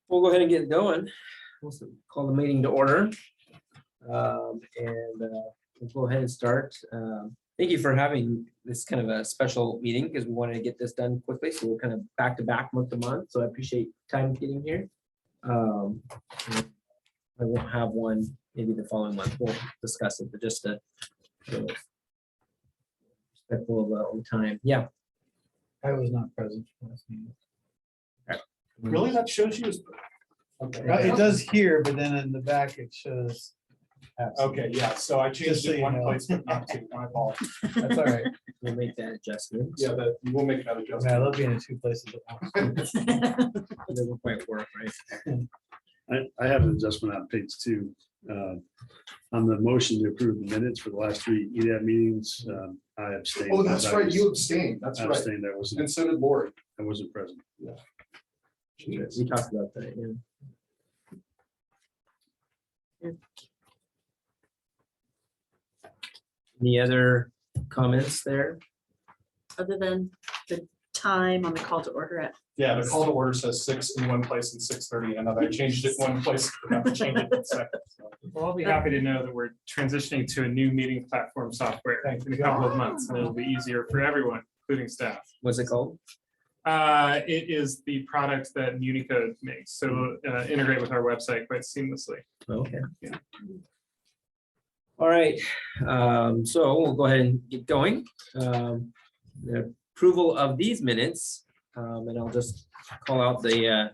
We'll go ahead and get going. We'll call the meeting to order. We'll go ahead and start. Thank you for having this kind of a special meeting because we wanted to get this done quickly. So we're kind of back to back month to month. So I appreciate time getting here. I won't have one maybe the following month. We'll discuss it, but just to respectful of our own time. Yeah. I was not present for last meeting. Really? That shows you as. Okay. It does here, but then in the back it shows. absent. Okay, yeah, so I Just changed so it you one know. place, but not two. My apologies. That's all right. We'll make that adjustment. Yeah, that you will make that I adjustment. love being in two places at once. It doesn't quite work, right? I have an adjustment on page 2. On the motion to approve the minutes for the last 3 EDAB meetings, I abstained. Oh, that's because right, was- you abstained, that's I right. abstained, And so did Lori. I wasn't present. We talked about that, yeah. Any other comments there? Other than the time on the call to order at. Yeah, the call to order says 6 in one place and 6:30 in another. I changed it one place, forgot to change it in a second. So, Well, I'll be happy to know that we're transitioning to a new meeting platform software in a couple of months, and it'll be easier for everyone, including staff. What's it called? It is the product that Unicode makes, so integrate with our website quite seamlessly. Okay. Yeah. All right, so we'll go ahead and get going. The approval of these minutes, and I'll just call out the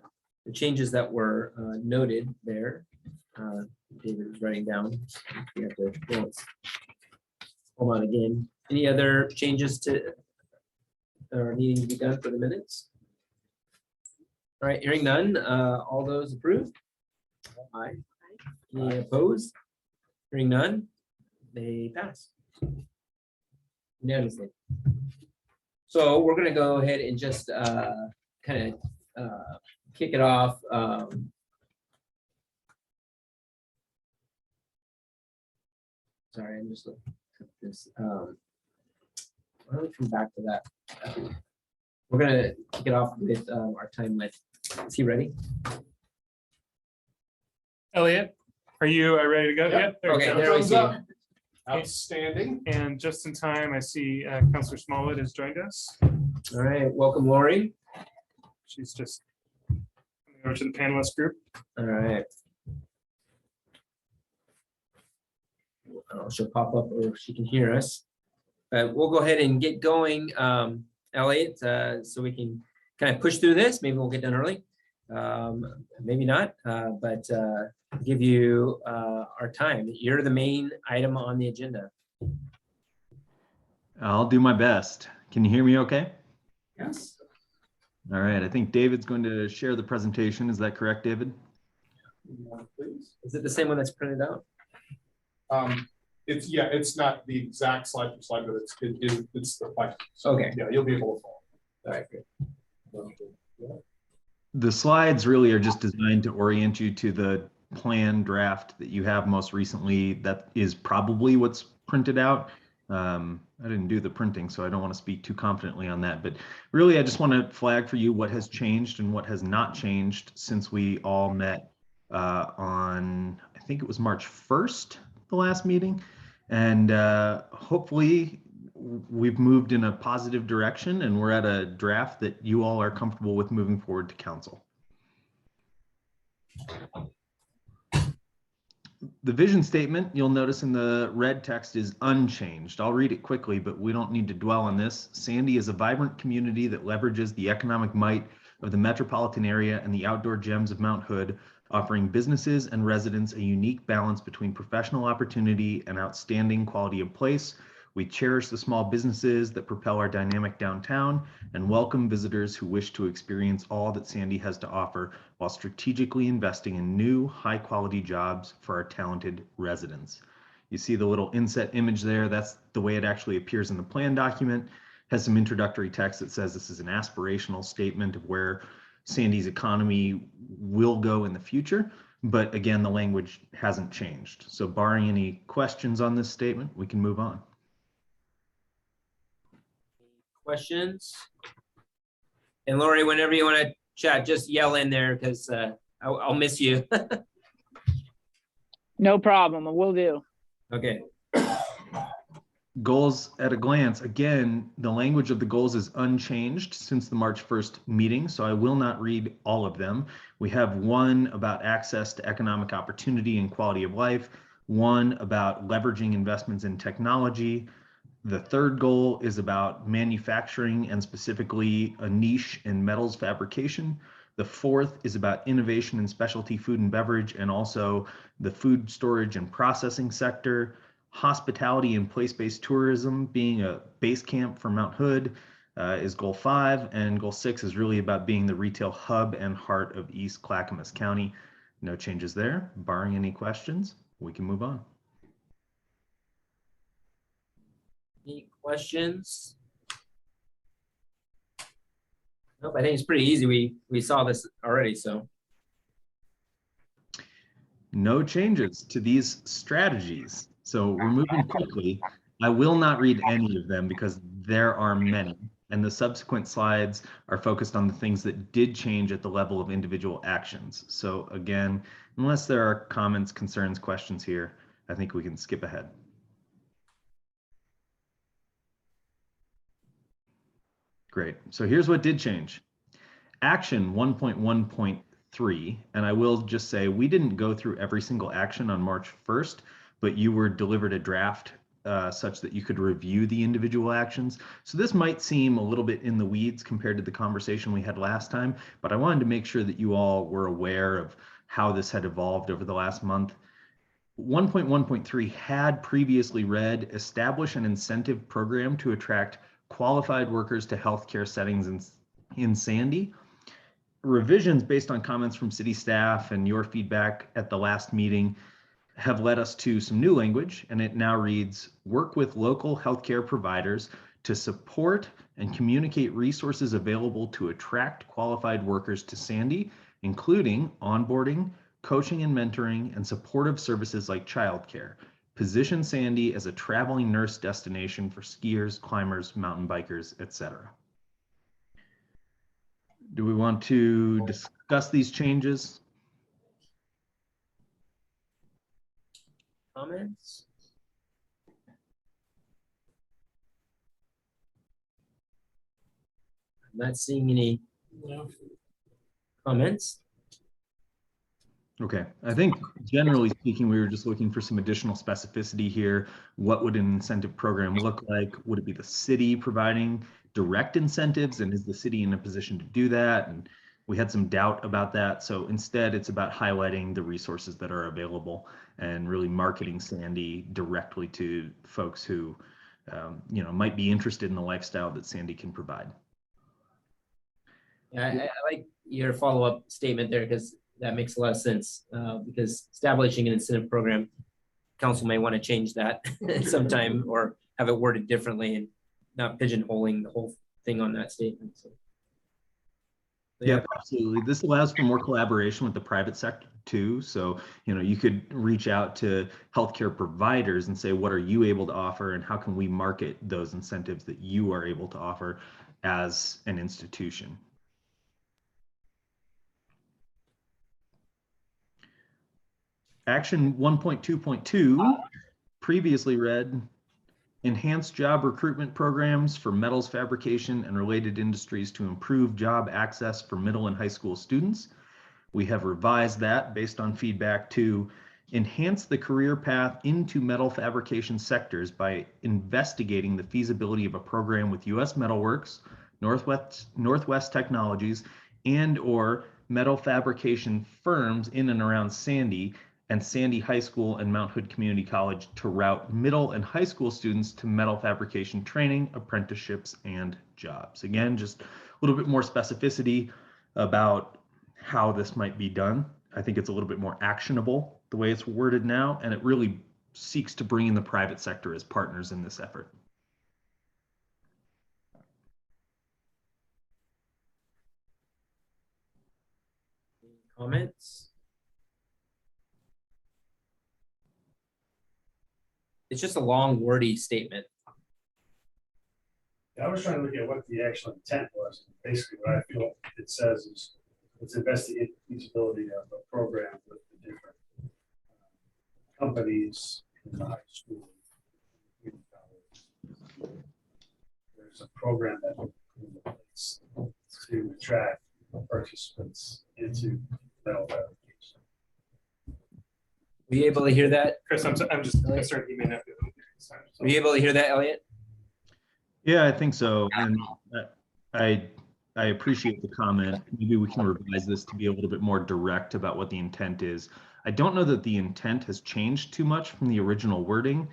changes that were noted there. David was writing down. We have to hold on again. Any other changes to or needing to be done for the minutes? All right, hearing none, all those approved? Aye. Any opposed? Hearing none, they pass unanimously. So we're gonna go ahead and just kind of kick it off. Sorry, I'm just looking at this. Why don't we come back to that? We're gonna kick it off with our time with. Is he ready? Elliot, are you ready to go? Yeah. Yep, there we Okay, go. there we Thumbs see. up. Outstanding. And just in time, I see Councilor Smollett has joined us. All right, welcome, Lori. She's just coming over to the panelist group. All right. She'll pop up or she can hear us. But we'll go ahead and get going, Elliot, so we can kind of push through this. Maybe we'll get done early. Maybe not, but give you our time. You're the main item on the agenda. I'll do my best. Can you hear me okay? Yes. All right, I think David's going to share the presentation. Is that correct, David? Please. Is it the same one that's printed out? It's not the exact slide for slide, but it's the plan. So, Okay. yeah, you'll be able to follow. All right, good. The slides really are just designed to orient you to the plan draft that you have most recently. That is probably what's printed out. I didn't do the printing, so I don't want to speak too confidently on that. But really, I just want to flag for you what has changed and what has not changed since we all met on, I think it was March 1st, the last meeting. And hopefully we've moved in a positive direction and we're at a draft that you all are comfortable with moving forward to council. The vision statement, you'll notice in the red text, is unchanged. I'll read it quickly, but we don't need to dwell on this. Sandy is a vibrant community that leverages the economic might of the metropolitan area and the outdoor gems of Mount Hood, offering businesses and residents a unique balance between professional opportunity and outstanding quality of place. We cherish the small businesses that propel our dynamic downtown and welcome visitors who wish to experience all that Sandy has to offer while strategically investing in new high-quality jobs for our talented residents. You see the little inset image there. That's the way it actually appears in the plan document. It has some introductory text that says this is an aspirational statement of where Sandy's economy will go in the future. But again, the language hasn't changed. So barring any questions on this statement, we can move on. Questions? And Lori, whenever you want to chat, just yell in there because I'll miss you. No problem, will do. Okay. Goals at a glance. Again, the language of the goals is unchanged since the March 1st meeting, so I will not read all of them. We have one about access to economic opportunity and quality of life, one about leveraging investments in technology. The third goal is about manufacturing and specifically a niche in metals fabrication. The fourth is about innovation in specialty food and beverage and also the food storage and processing sector. Hospitality and place-based tourism being a base camp for Mount Hood is goal 5, and goal 6 is really about being the retail hub and heart of East Clackamas County. No changes there. Barring any questions, we can move on. Any questions? Nope, I think it's pretty easy. We saw this already, so. No changes to these strategies. So we're moving quickly. I will not read any of them because there are many, and the subsequent slides are focused on the things that did change at the level of individual actions. So again, unless there are comments, concerns, questions here, I think we can skip ahead. Great. So here's what did change. Action 1.1.3, and I will just say we didn't go through every single action on March 1st, but you were delivered a draft such that you could review the individual actions. So this might seem a little bit in the weeds compared to the conversation we had last time, but I wanted to make sure that you all were aware of how this had evolved over the last month. 1.1.3 had previously read, establish an incentive program to attract qualified workers to healthcare settings in Sandy. Revisions based on comments from city staff and your feedback at the last meeting have led us to some new language, and it now reads, work with local healthcare providers to support and communicate resources available to attract qualified workers to Sandy, including onboarding, coaching and mentoring, and supportive services like childcare. Position Sandy as a traveling nurse destination for skiers, climbers, mountain bikers, etc. Do we want to discuss these changes? Comments? I'm not seeing any comments. Okay, I think generally speaking, we were just looking for some additional specificity here. What would an incentive program look like? Would it be the city providing direct incentives, and is the city in a position to do that? And we had some doubt about that. So instead, it's about highlighting the resources that are available and really marketing Sandy directly to folks who might be interested in the lifestyle that Sandy can provide. I like your follow-up statement there because that makes a lot of sense because establishing an incentive program, council may want to change that sometime or have it worded differently and not pigeonholing the whole thing on that statement. So. Yeah, absolutely. This allows for more collaboration with the private sector too. So, you could reach out to healthcare providers and say, what are you able to offer and how can we market those incentives that you are able to offer as an institution? Action 1.2.2, previously read, enhance job recruitment programs for metals fabrication and related industries to improve job access for middle and high school students. We have revised that based on feedback to enhance the career path into metal fabrication sectors by investigating the feasibility of a program with U.S. Metalworks, Northwest Technologies, and or metal fabrication firms in and around Sandy and Sandy High School and Mount Hood Community College to route middle and high school students to metal fabrication training, apprenticeships, and jobs. Again, just a little bit more specificity about how this might be done. I think it's a little bit more actionable the way it's worded now, and it really seeks to bring in the private sector as partners in this effort. Comments? It's just a long, wordy statement. I was trying to look at what the actual intent was. Basically, what I feel it says is let's investigate the feasibility of a program with the different companies in the high school. There's a program that is to attract participants into metal fabrication. Were you able to hear that? Chris, I'm just concerned he may not be able to hear you. Sorry. Were you able to hear that, Elliot? Yeah, I think so. And I appreciate the comment. Maybe we can revise this to be a little bit more direct about what the intent is. I don't know that the intent has changed too much from the original wording,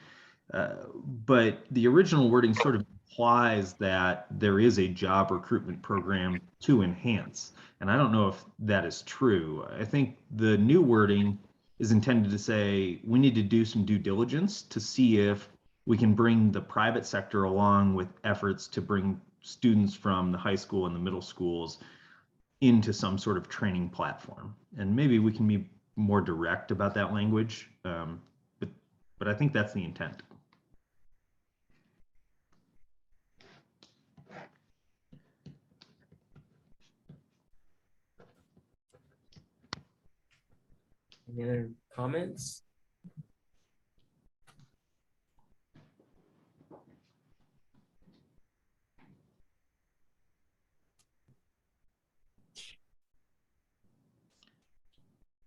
but the original wording sort of implies that there is a job recruitment program to enhance. And I don't know if that is true. I think the new wording is intended to say we need to do some due diligence to see if we can bring the private sector along with efforts to bring students from the high school and the middle schools into some sort of training platform. And maybe we can be more direct about that language, but I think that's the intent. Any other comments?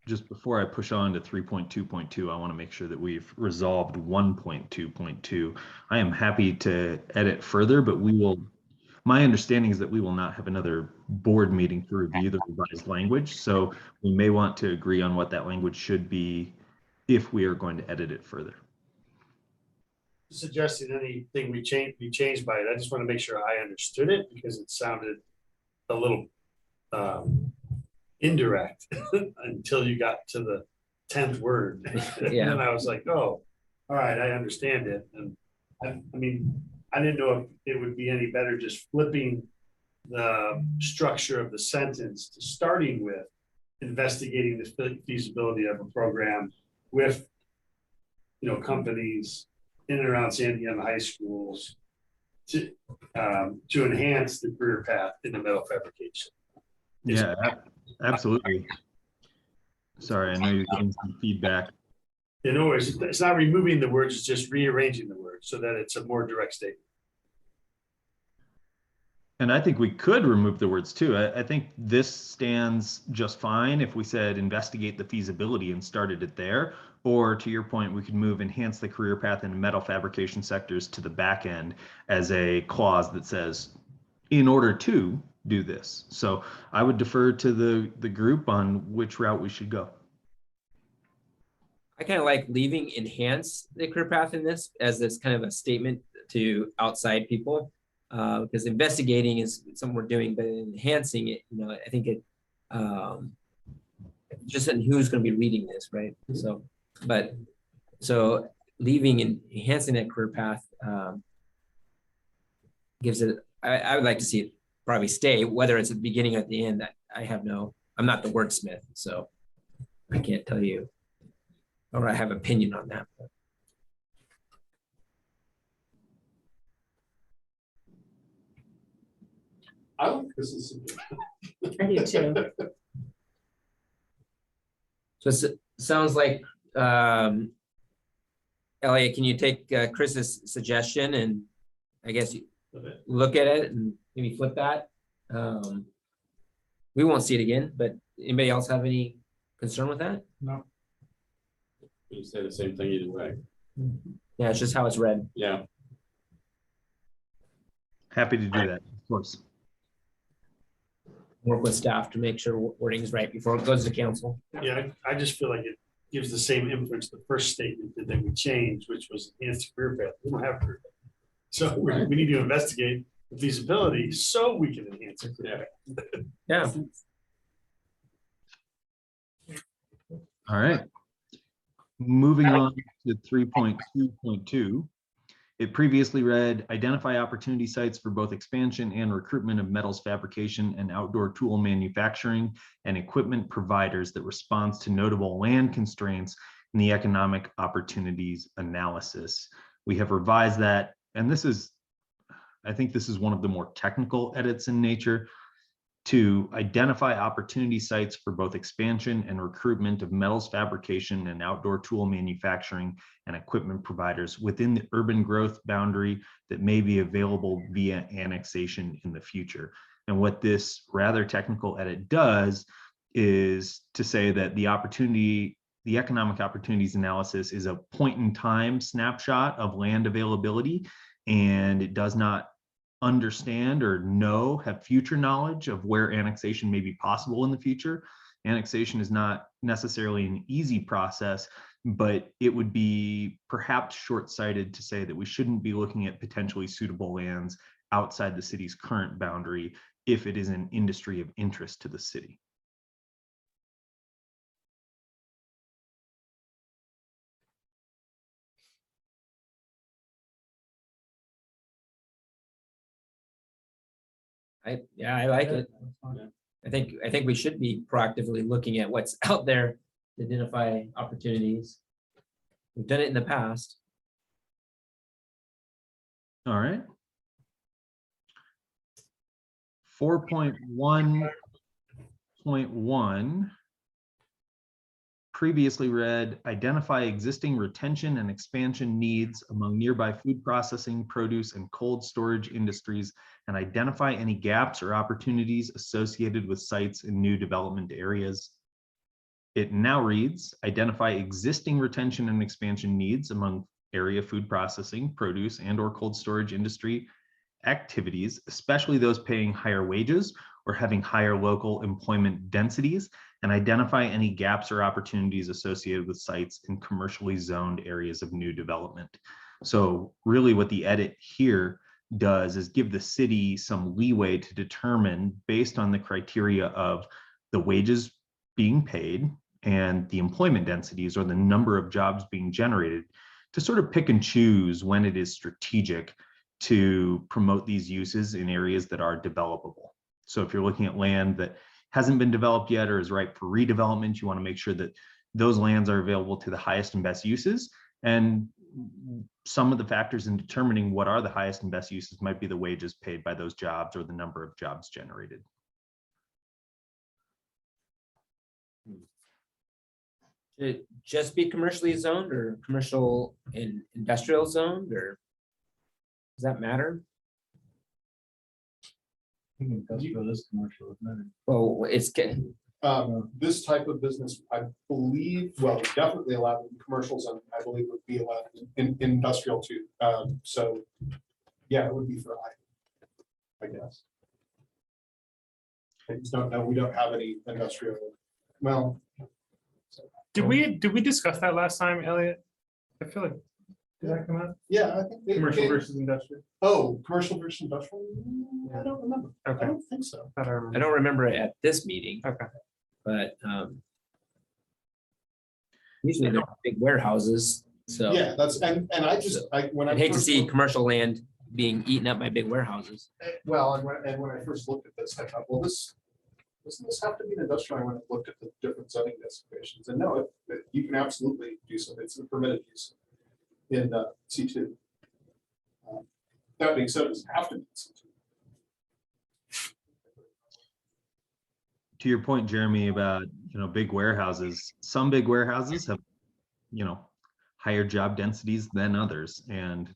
Just before I push on to 3.2.2, I want to make sure that we've resolved 1.2.2. I am happy to edit further, but my understanding is that we will not have another board meeting to review the revised language. So we may want to agree on what that language should be if we are going to edit it further. Suggesting anything we changed by it. I just want to make sure I understood it because it sounded a little indirect until you got to the 10th word. Yeah. And I was like, oh, all right, I understand it. And I mean, I didn't know if it would be any better just flipping the structure of the sentence to starting with investigating the feasibility of a program with, companies in and around San Diego high schools to enhance the career path in the metal fabrication. Yeah, absolutely. Sorry, I know you're getting some feedback. In other words, it's not removing the words, it's just rearranging the words so that it's a more direct statement. And I think we could remove the words too. I think this stands just fine if we said investigate the feasibility and started it there. Or to your point, we could move enhance the career path in metal fabrication sectors to the back end as a clause that says in order to do this. So I would defer to the group on which route we should go. I kind of like leaving enhance the career path in this as this kind of a statement to outside people, because investigating is something we're doing, but enhancing it, I think it just in who's going to be reading this, right? So leaving and enhancing that career path gives it. I would like to see it probably stay, whether it's at the beginning or at the end. I'm not the wordsmith, so I can't tell you, or I have opinion on that. I like this is I do too. So it sounds like, Elliot, can you take Chris's suggestion and I guess you look at it and maybe flip that? We won't see it again, but anybody else have any concern with that? no. You say the same thing either way. Yeah, it's just how it's read. Yeah. Happy to do that, of course. Work with staff to make sure wording is right before it goes to council. Yeah, I just feel like it gives the same inference the first statement that we changed, which was enhance the career path. We don't have career path. So we need to investigate the feasibility so we can enhance the career path. Yeah. All right. Moving on to 3.2.2. It previously read, identify opportunity sites for both expansion and recruitment of metals fabrication and outdoor tool manufacturing and equipment providers that responds to notable land constraints in the economic opportunities analysis. We have revised that, and I think this is one of the more technical edits in nature. 2, identify opportunity sites for both expansion and recruitment of metals fabrication and outdoor tool manufacturing and equipment providers within the urban growth boundary that may be available via annexation in the future. And what this rather technical edit does is to say that the economic opportunities analysis is a point in time snapshot of land availability, and it does not understand or have future knowledge of where annexation may be possible in the future. Annexation is not necessarily an easy process, but it would be perhaps short-sighted to say that we shouldn't be looking at potentially suitable lands outside the city's current boundary if it is an industry of interest to the city. I like it. I think we should be proactively looking at what's out there to identify opportunities. We've done it in the past. All right. 4.1.1 previously read, identify existing retention and expansion needs among nearby food processing, produce, and cold storage industries, and identify any gaps or opportunities associated with sites in new development areas. It now reads, identify existing retention and expansion needs among area food processing, produce, and/or cold storage industry activities, especially those paying higher wages or having higher local employment densities, and identify any gaps or opportunities associated with sites in commercially zoned areas of new development. So really what the edit here does is give the city some leeway to determine, based on the criteria of the wages being paid and the employment densities or the number of jobs being generated, to sort of pick and choose when it is strategic to promote these uses in areas that are developable. So if you're looking at land that hasn't been developed yet or is ripe for redevelopment, you want to make sure that those lands are available to the highest and best uses. And some of the factors in determining what are the highest and best uses might be the wages paid by those jobs or the number of jobs generated. Should it just be commercially zoned or commercial and industrial zoned, or does that matter? Industrial is commercial, isn't it? Well, it's This type of business, I believe, well, definitely allowed in commercials, and I believe would be allowed in industrial too. So, yeah, it would be for I guess. I just don't know. We don't have any industrial. Well, Did we discuss that last time, Elliot? I feel like, did that come up? yeah, I think Commercial versus industrial? Oh, commercial versus industrial. I don't remember. Okay. I don't think so. I I don't remember it at this meeting. Okay. But usually they're big warehouses, so Yeah, that's and I when I'd hate to first see looked- commercial land being eaten up by big warehouses. Well, and when I first looked at this, I thought, well, doesn't this have to be an industrial? I went and looked at the different zoning designations, and no, you can absolutely do so. It's a permitted use in C2. That being said, it doesn't have to be C2. To your point, Jeremy, about big warehouses, some big warehouses have higher job densities than others, and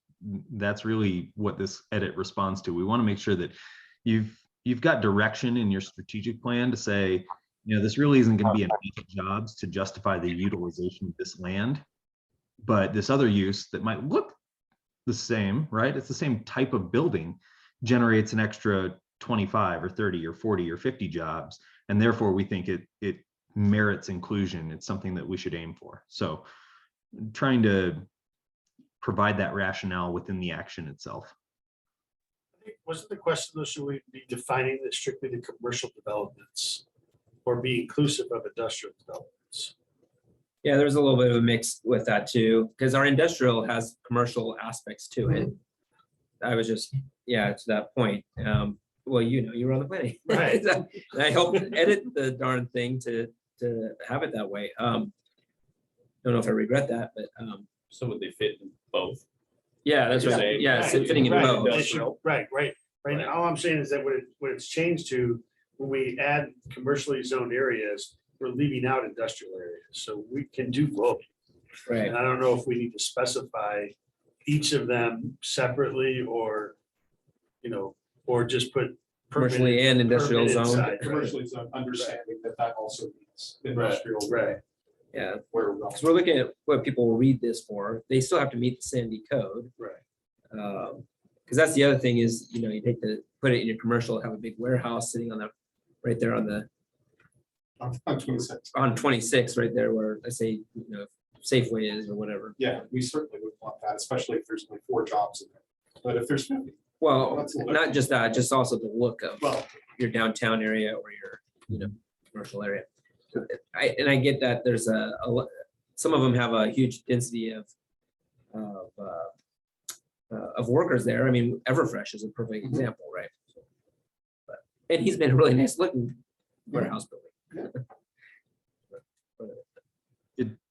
that's really what this edit responds to. We want to make sure that you've got direction in your strategic plan to say, this really isn't going to be enough jobs to justify the utilization of this land, but this other use that might look the same, right? It's the same type of building, generates an extra 25 or 30 or 40 or 50 jobs. And therefore we think it merits inclusion. It's something that we should aim for. So trying to provide that rationale within the action itself. Wasn't the question though, should we be defining it strictly to commercial developments or be inclusive of industrial developments? Yeah, there's a little bit of a mix with that too, because our industrial has commercial aspects to it. I was just, to that point. Well, you were on the planning. Right. And I helped edit the darn thing to have it that way. Don't know if I regret that, but So would they fit in both? yeah, that's right. Say- Yeah, Right, fitting in right, both. they should- Right. All I'm saying is that what it's changed to when we add commercially zoned areas, we're leaving out industrial areas, so we can do both. Right. And I don't know if we need to specify each of them separately or, or just put. Commercially and industrial permitted zone. side, right? Commercially zone, understanding that also means industrial. Right. Yeah, Where because we're looking at what people will read this for. They still have to meet the Sandy code. Right. Because that's the other thing is, you take to put it in your commercial, have a big warehouse sitting on right there on 26. 26, right there where I say, Safeway is or whatever. Yeah, we certainly would want that, especially if there's only 4 jobs in there. But if there's 50, Well, That's a little- not just that, just also the look of well, your downtown area or your, commercial area. I get that there's some of them have a huge density of workers there. I mean, Everfresh is a perfect example, right? And he's been a really nice looking warehouse building.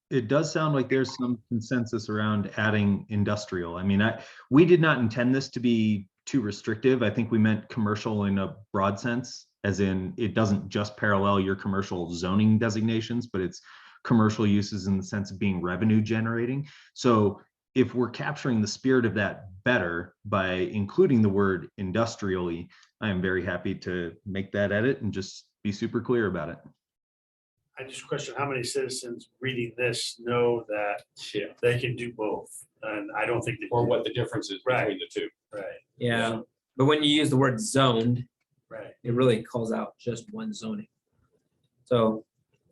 It does sound like there's some consensus around adding industrial. I mean, we did not intend this to be too restrictive. I think we meant commercial in a broad sense, as in it doesn't just parallel your commercial zoning designations, but it's commercial uses in the sense of being revenue generating. So if we're capturing the spirit of that better by including the word industrially, I am very happy to make that edit and just be super clear about it. I just question how many citizens reading this know that they can do both, and I don't think. Or what the difference is between the two. Right, Yeah, but when you use the word zoned, right. it really calls out just one zoning. So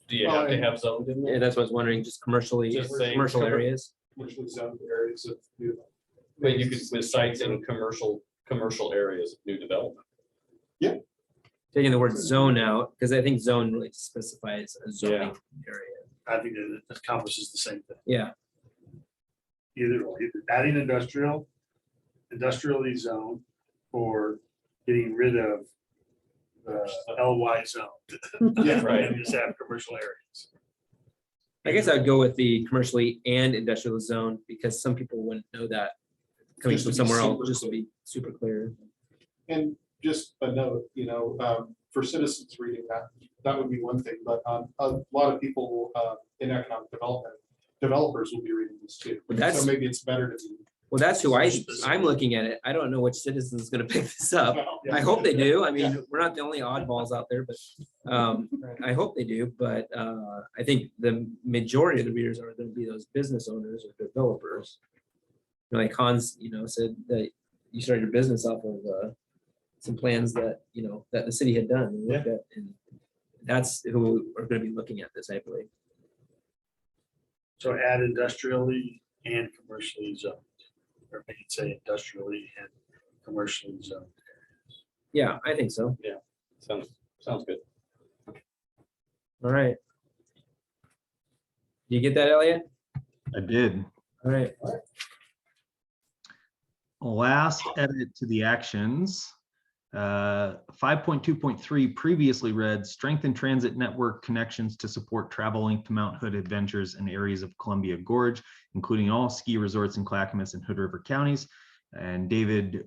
Do you have to have zoned in yeah, there? that's what I was wondering, just commercially, Just saying commercial cover- areas. commercially zoned areas of new. But you could, with sites in commercial areas of new development. Taking the word zone out, because I think zone really specifies a zoning area. I think that it accomplishes the same thing. Yeah, Either adding industrially zone, or getting rid of the LY zone. Yeah, right. And just have commercial areas. I guess I'd go with the commercially and industrial zone because some people wouldn't know that coming Just to from be somewhere else, super just to be super clear. And just a note, for citizens reading that would be one thing, but a lot of people in economic development, developers will be reading this too. But that's- So maybe it's better to be. Well, that's who I'm looking at it. I don't know which citizen is gonna pick this up. Well, I hope they do. I mean, we're not the only oddballs out there, but I hope they do. But I think the majority of the readers are gonna be those business owners or developers. Like Hans, said that you started your business off of some plans that, that the city had done. And looked at, and that's who are gonna be looking at this, I believe. So add industrially and commercially zoned, or make it say industrially and commercially zoned. Yeah, I think so. Sounds good. All right. You get that, Elliot? I did. All right. Last edit to the actions. 5.2.3 previously read strengthen transit network connections to support travel linked to Mount Hood adventures in areas of Columbia Gorge, including all ski resorts in Clackamas and Hood River counties. And David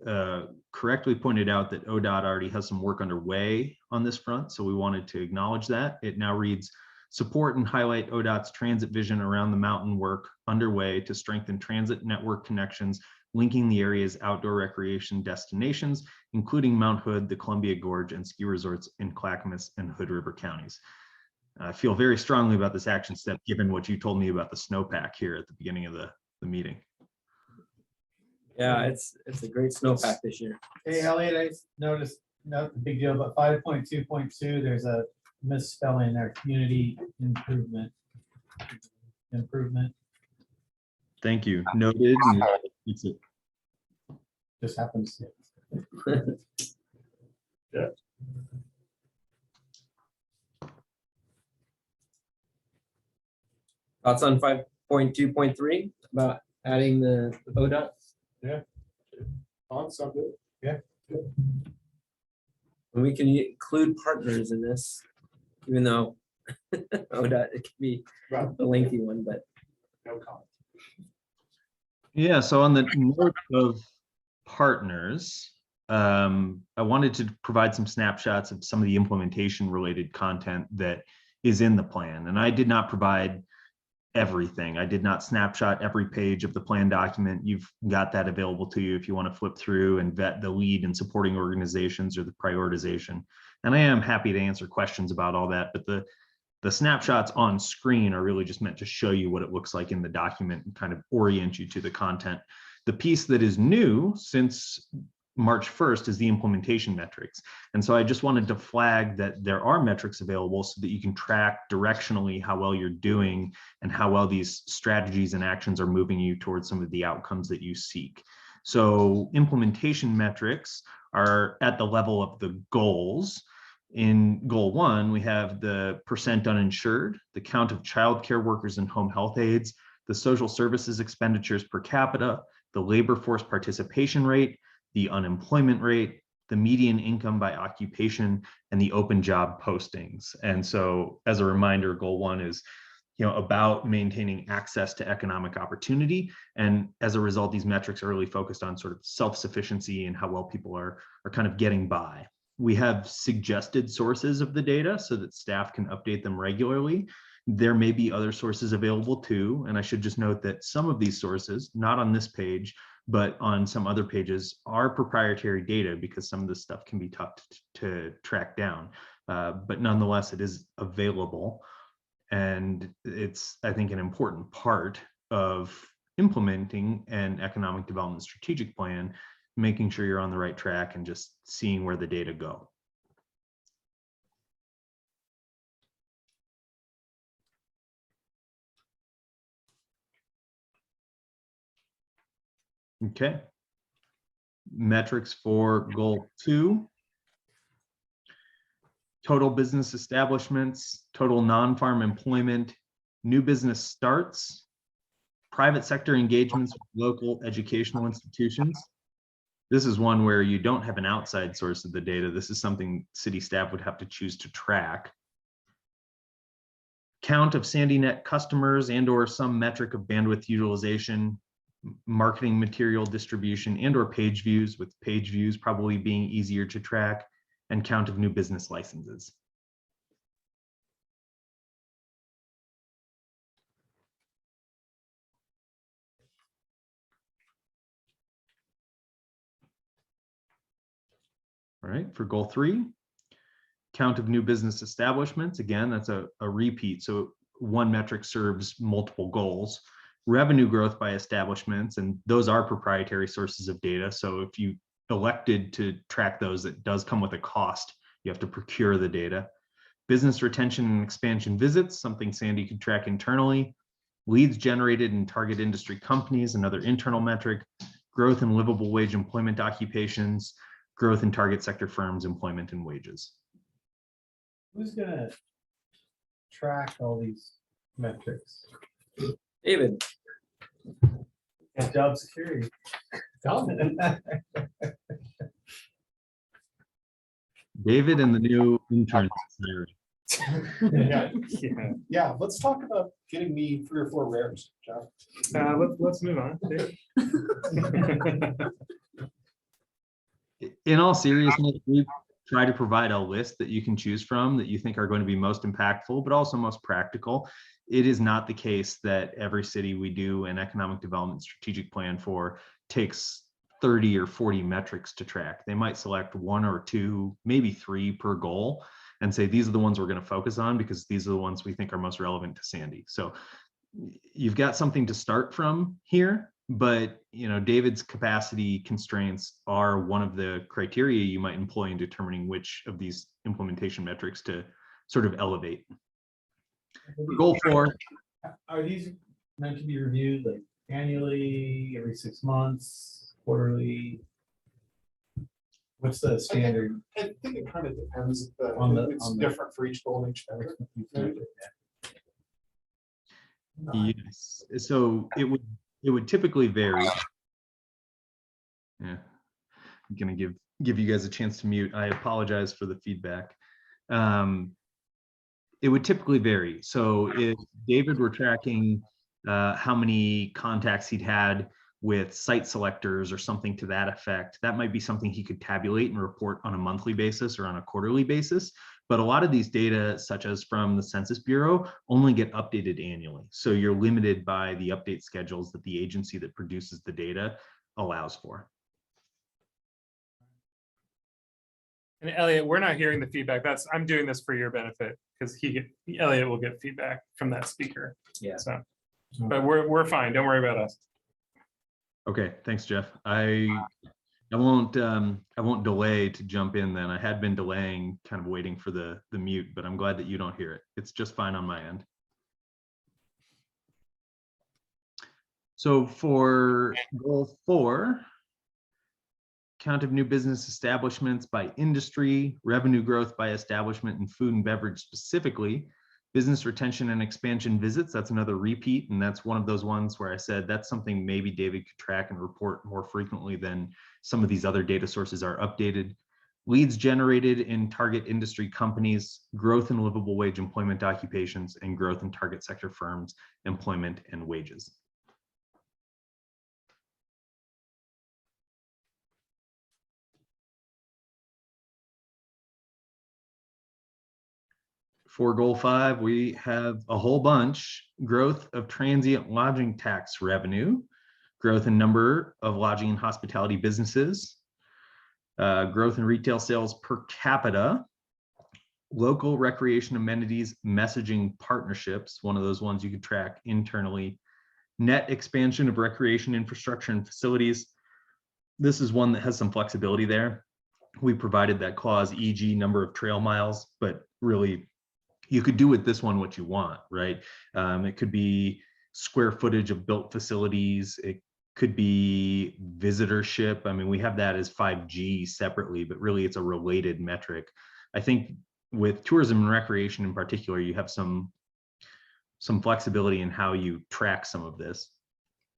correctly pointed out that ODOT already has some work underway on this front, so we wanted to acknowledge that. It now reads, support and highlight ODOT's transit vision around the mountain work underway to strengthen transit network connections linking the area's outdoor recreation destinations, including Mount Hood, the Columbia Gorge, and ski resorts in Clackamas and Hood River counties. I feel very strongly about this action step, given what you told me about the snowpack here at the beginning of the meeting. Yeah, it's a great snowpack this year. Hey, Elliot, I noticed, not a big deal, but 5.2.2, there's a misspelling there, community improvement. Thank you. Noted. It's it. Just happens. Thoughts on 5.2.3 about adding the ODOT? On something. And we can include partners in this, even though ODOT, it can be Well, a lengthy one, but no comment. Yeah, so on the note of partners, I wanted to provide some snapshots of some of the implementation related content that is in the plan. And I did not provide everything. I did not snapshot every page of the plan document. You've got that available to you if you want to flip through and vet the lead and supporting organizations or the prioritization. And I am happy to answer questions about all that, but the snapshots on screen are really just meant to show you what it looks like in the document and kind of orient you to the content. The piece that is new since March 1st is the implementation metrics. And so I just wanted to flag that there are metrics available so that you can track directionally how well you're doing and how well these strategies and actions are moving you towards some of the outcomes that you seek. So implementation metrics are at the level of the goals. In goal 1, we have the percent uninsured, the count of childcare workers and home health aides, the social services expenditures per capita, the labor force participation rate, the unemployment rate, the median income by occupation, and the open job postings. And so as a reminder, goal 1 is about maintaining access to economic opportunity. And as a result, these metrics are really focused on sort of self-sufficiency and how well people are kind of getting by. We have suggested sources of the data so that staff can update them regularly. There may be other sources available too. And I should just note that some of these sources, not on this page, but on some other pages, are proprietary data because some of this stuff can be tough to track down. But nonetheless, it is available. And it's, I think, an important part of implementing an economic development strategic plan, making sure you're on the right track and just seeing where the data go. Okay. Metrics for goal 2. Total business establishments, total non-farm employment, new business starts, private sector engagements with local educational institutions. This is one where you don't have an outside source of the data. This is something city staff would have to choose to track. Count of SandyNet customers and or some metric of bandwidth utilization, marketing material distribution and or page views, with page views probably being easier to track, and count of new business licenses. All right, for goal 3, count of new business establishments. Again, that's a repeat. So one metric serves multiple goals. Revenue growth by establishments, and those are proprietary sources of data. So if you elected to track those, it does come with a cost. You have to procure the data. Business retention and expansion visits, something Sandy could track internally. Leads generated in target industry companies, another internal metric. Growth in livable wage employment occupations, growth in target sector firms, employment and wages. Who's gonna track all these metrics? David. And job security. David and the new intern. Yeah, Yeah. yeah, let's talk about getting me 3 or 4 rares, John. Let's move on. In all seriousness, we try to provide a list that you can choose from that you think are going to be most impactful, but also most practical. It is not the case that every city we do an economic development strategic plan for takes 30 or 40 metrics to track. They might select 1 or 2, maybe 3 per goal and say, these are the ones we're going to focus on because these are the ones we think are most relevant to Sandy. So you've got something to start from here, but David's capacity constraints are one of the criteria you might employ in determining which of these implementation metrics to sort of elevate. Goal 4. Are these meant to be reviewed like annually, every 6 months, quarterly? What's the standard? I think it kind of depends. It's different for each goal and each metric. Yes, so it would typically vary. Yeah, I'm gonna give you guys a chance to mute. I apologize for the feedback. It would typically vary. So if David were tracking how many contacts he'd had with site selectors or something to that effect. That might be something he could tabulate and report on a monthly basis or on a quarterly basis. But a lot of these data, such as from the Census Bureau, only get updated annually. So you're limited by the update schedules that the agency that produces the data allows for. And Elliot, we're not hearing the feedback. I'm doing this for your benefit because Elliot will get feedback from that speaker. Yeah. So, but we're fine. Don't worry about us. Okay, thanks, Jeff. I won't delay to jump in then. I had been delaying, kind of waiting for the mute, but I'm glad that you don't hear it. It's just fine on my end. So for goal 4, count of new business establishments by industry, revenue growth by establishment, and food and beverage specifically, business retention and expansion visits, that's another repeat. And that's one of those ones where I said that's something maybe David could track and report more frequently than some of these other data sources are updated. Leads generated in target industry companies, growth in livable wage employment occupations, and growth in target sector firms, employment and wages. For goal 5, we have a whole bunch: growth of transient lodging tax revenue, growth in number of lodging and hospitality businesses, growth in retail sales per capita, local recreation amenities messaging partnerships, one of those ones you could track internally, net expansion of recreation infrastructure and facilities. This is one that has some flexibility there. We provided that clause, e.g. number of trail miles, but really you could do with this one what you want, right? It could be square footage of built facilities. It could be visitorship. I mean, we have that as 5G separately, but really it's a related metric. I think with tourism and recreation in particular, you have some flexibility in how you track some of this.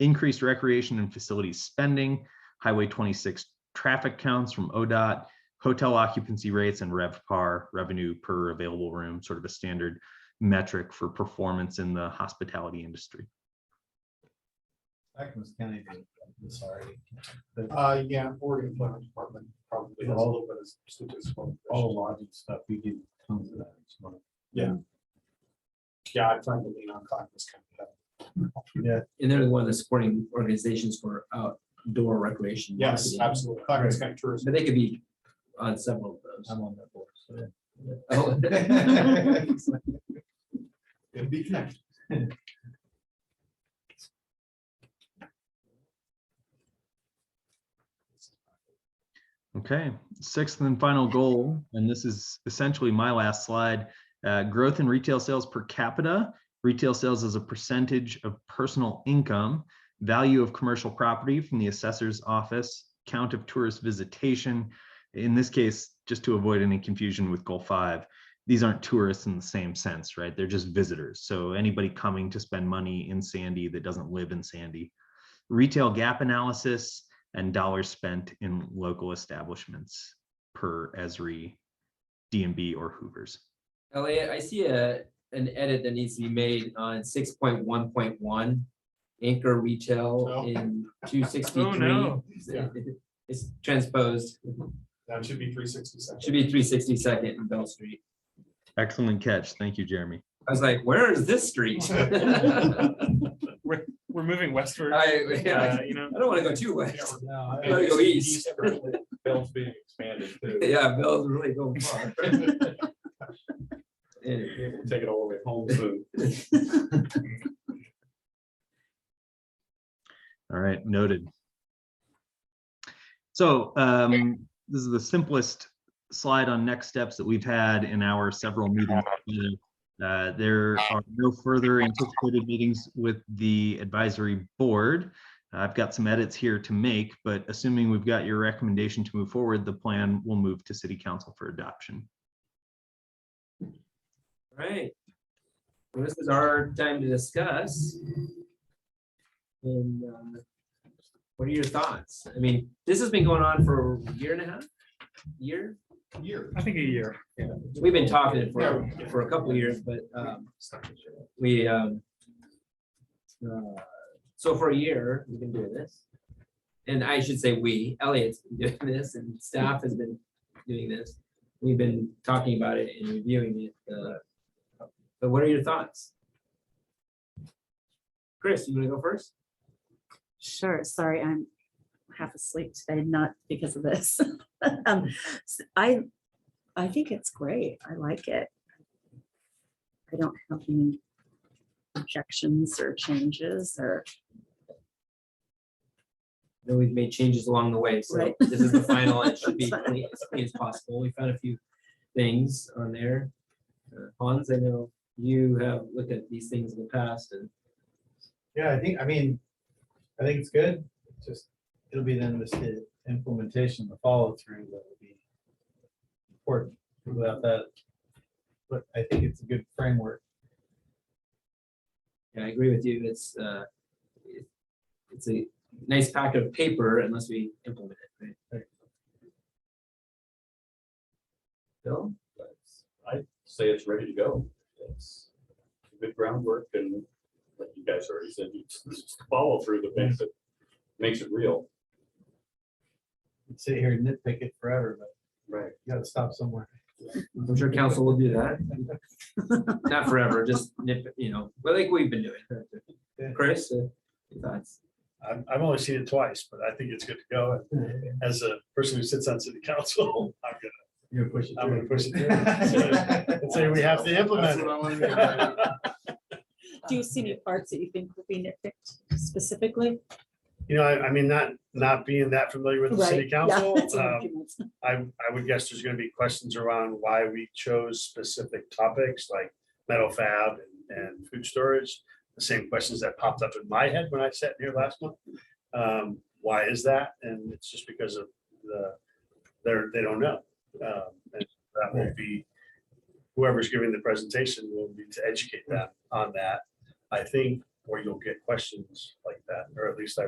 Increased recreation and facilities spending, Highway 26 traffic counts from ODOT, hotel occupancy rates, and RevPAR, revenue per available room, sort of a standard metric for performance in the hospitality industry. Clackamas County, I'm sorry. Yeah, Oregon Employment Department probably has a little bit of statistical. All the lodging stuff, we get tons of that each month. Yeah. Yeah, I try to lean on Clackamas County. Yeah. And they're one of the supporting organizations for outdoor recreation. Yes, marketing. absolutely. Clackamas County Tourism. But they could be on several of those. I'm on that board. So yeah. Oh. It'd be connected. Okay, 6th and final goal, and this is essentially my last slide, growth in retail sales per capita, retail sales as a percentage of personal income, value of commercial property from the assessor's office, count of tourist visitation. In this case, just to avoid any confusion with goal 5, these aren't tourists in the same sense, right? They're just visitors. So anybody coming to spend money in Sandy that doesn't live in Sandy. Retail gap analysis and dollars spent in local establishments per Esri, DMB, or Hoovers. Elliot, I see an edit that needs to be made on 6.1.1, anchor retail in 263. Oh, no. It's transposed. That should be 362nd. Should be 362nd in Bell Street. Excellent catch. Thank you, Jeremy. I was like, where is this street? We're moving westward. You know. I don't want to go too west. No, I gotta go east. Bell's being expanded too. Yeah, Bell's really going far. Anyway. We'll take it all the way home soon. All right, noted. So this is the simplest slide on next steps that we've had in our several meetings. There are no further anticipated meetings with the advisory board. I've got some edits here to make, but assuming we've got your recommendation to move forward, the plan will move to City Council for adoption. Right. Well, this is our time to discuss. And what are your thoughts? I mean, this has been going on for a year and a half? Year? I think a year. Yeah. We've been talking for a couple of years, but we so for a year we've been doing this. and I should say we, Elliot's been doing this and staff has been doing this. We've been talking about it and reviewing it. But what are your thoughts? Chris, you want to go first? Sure, sorry, I'm half asleep today, not because of this. I think it's great. I like it. I don't have any objections or changes or. Then we've made changes along the way, so Right. this is the final. It should be That's fine. clean as clean as possible. We found a few things on there. Hans, I know you have looked at these things in the past, and Yeah, I think it's good. It's just, it'll be then the implementation, the follow through that will be important. Without that, but I think it's a good framework. yeah, I agree with you. It's a nice packet of paper unless we implement it, right? Bill? I say it's ready to go. It's good groundwork, and like you guys already said, you just follow through that makes it real. You'd sit here and nitpick it forever, but Right. you gotta stop somewhere. I'm sure council will do that. Not forever, just nip, but like we've been doing. Chris, your thoughts? I've only seen it twice, but I think it's good to go. And as a person who sits on city council, You're gonna push it. I'm gonna through. push it through. And say we have to implement That's what I wanna it. Do you see any parts that you think will be nitpicked specifically? I mean, not being that familiar with the city Right, yeah, council, it's in a few months. I would guess there's gonna be questions around why we chose specific topics like metal fab and food storage. The same questions that popped up in my head when I sat here last month. Why is that? And it's just because of they don't know. And that will be, whoever's giving the presentation will need to educate them on that, I think, or you'll get questions like that, or at least I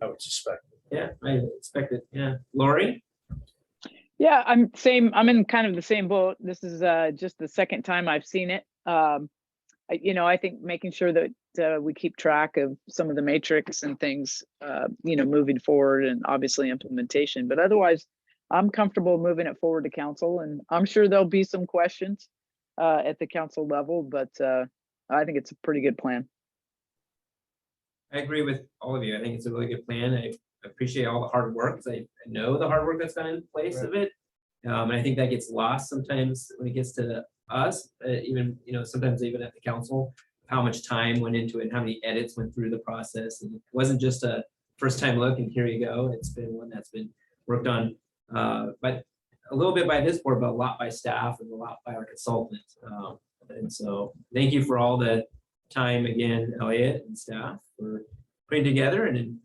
would suspect. Yeah, I expect it. Yeah. Lori? Yeah, I'm in kind of the same boat. This is just the second time I've seen it. I think making sure that we keep track of some of the matrix and things, moving forward, and obviously implementation. But otherwise, I'm comfortable moving it forward to council, and I'm sure there'll be some questions at the council level, but I think it's a pretty good plan. I agree with all of you. I think it's a really good plan. I appreciate all the hard work. 'Cause I know the hard work that's gone in place of it. And I think that gets lost sometimes when it gets to us, even, sometimes even at the council, how much time went into it, and how many edits went through the process. And it wasn't just a first time look and here you go. It's been one that's been worked on, but a little bit by this board, but a lot by staff and a lot by our consultants. And so thank you for all the time again, Elliot and staff, for putting together, and I'm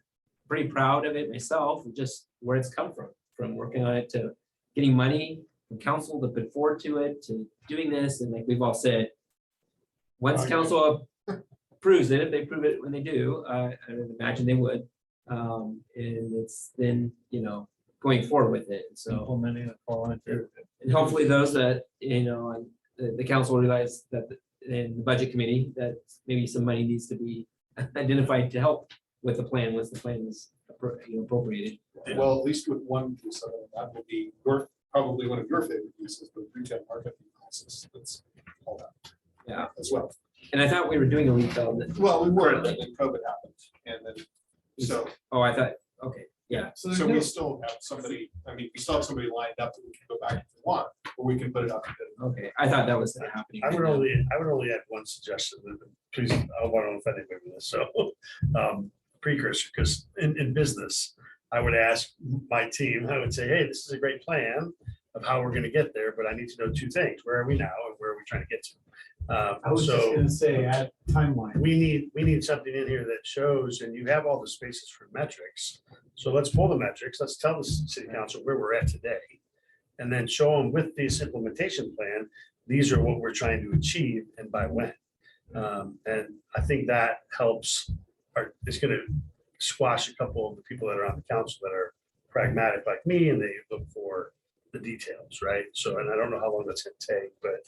pretty proud of it myself, and just where it's come from working on it to getting money from council to put forward to it, to doing this. And like we've all said, once council approves it, if they approve it when they do, I would imagine they would. And it's then, going forward with it. So Implementing it, following through. and hopefully those that, the council realize that in the budget committee, that maybe some money needs to be identified to help with the plan once the plan is appropriated. Well, at least with one piece of it, that would be probably one of your favorite pieces, the retail market analysis. That's all that. Yeah. As well. And I thought we were doing a retail. Well, we were, and then COVID happened, and then, so, Oh, I thought, okay, yeah. so we still have somebody, we still have somebody lined up that we can go back if we want, or we can put it up. Okay, I thought that was happening. I would only add one suggestion, please, I don't want to offend anybody with this, so, precursor, because in business, I would ask my team, I would say, hey, this is a great plan of how we're gonna get there, but I need to know two things: where are we now, and where are we trying to get to? I was just gonna say, add timeline. We need something in here that shows, and you have all the spaces for metrics. So let's pull the metrics, let's tell the city council where we're at today. And then show them with this implementation plan, these are what we're trying to achieve and by when. And I think that helps, or it's gonna squash a couple of the people that are on the council that are pragmatic like me, and they look for the details, right? So, and I don't know how long that's gonna take, but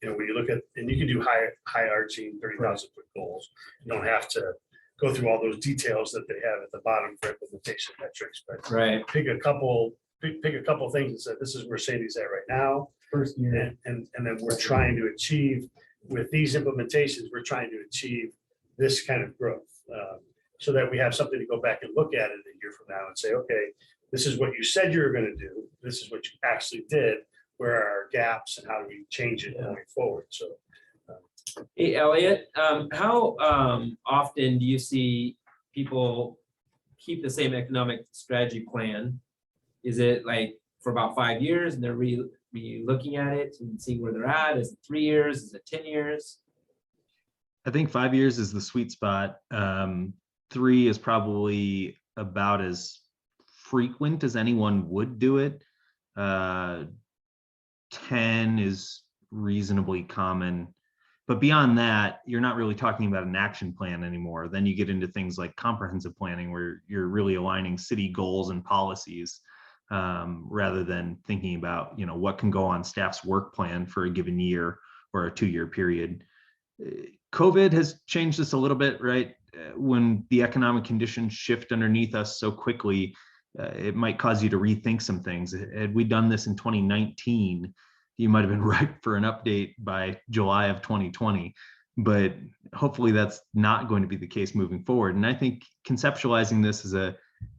when you look at, and you can do high arching 30,000 foot goals. You don't have to go through all those details that they have at the bottom for implementation metrics, but Right. pick a couple things and say, this is where Sandy's at right now. First year. And then we're trying to achieve, with these implementations, we're trying to achieve this kind of growth. So that we have something to go back and look at it a year from now and say, okay, this is what you said you were gonna do. This is what you actually did. Where are our gaps and how do we change it going forward? So. Hey, Elliot, how often do you see people keep the same economic strategy plan? Is it like for about 5 years and they're looking at it and seeing where they're at? Is it 3 years? Is it 10 years? I think 5 years is the sweet spot. 3 is probably about as frequent as anyone would do it. 10 is reasonably common. But beyond that, you're not really talking about an action plan anymore. Then you get into things like comprehensive planning, where you're really aligning city goals and policies, rather than thinking about, what can go on staff's work plan for a given year or a 2-year period. COVID has changed this a little bit, right? When the economic conditions shift underneath us so quickly, it might cause you to rethink some things. Had we done this in 2019, you might have been ripe for an update by July of 2020, but hopefully that's not going to be the case moving forward. And I think conceptualizing this as a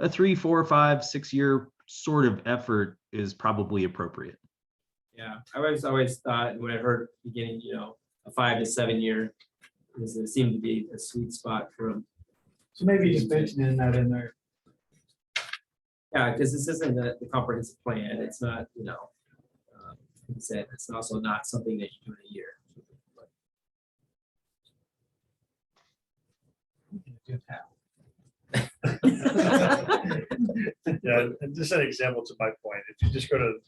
3, 4, 5, 6 year sort of effort is probably appropriate. Yeah, I always thought when I heard beginning, a 5 to 7 year, it seemed to be a sweet spot for them. So maybe just mentioning that in there. Yeah, because this isn't the comprehensive plan. It's not, like I said, it's also not something that you do in a year. Yeah, and just an example to my point, if you just go to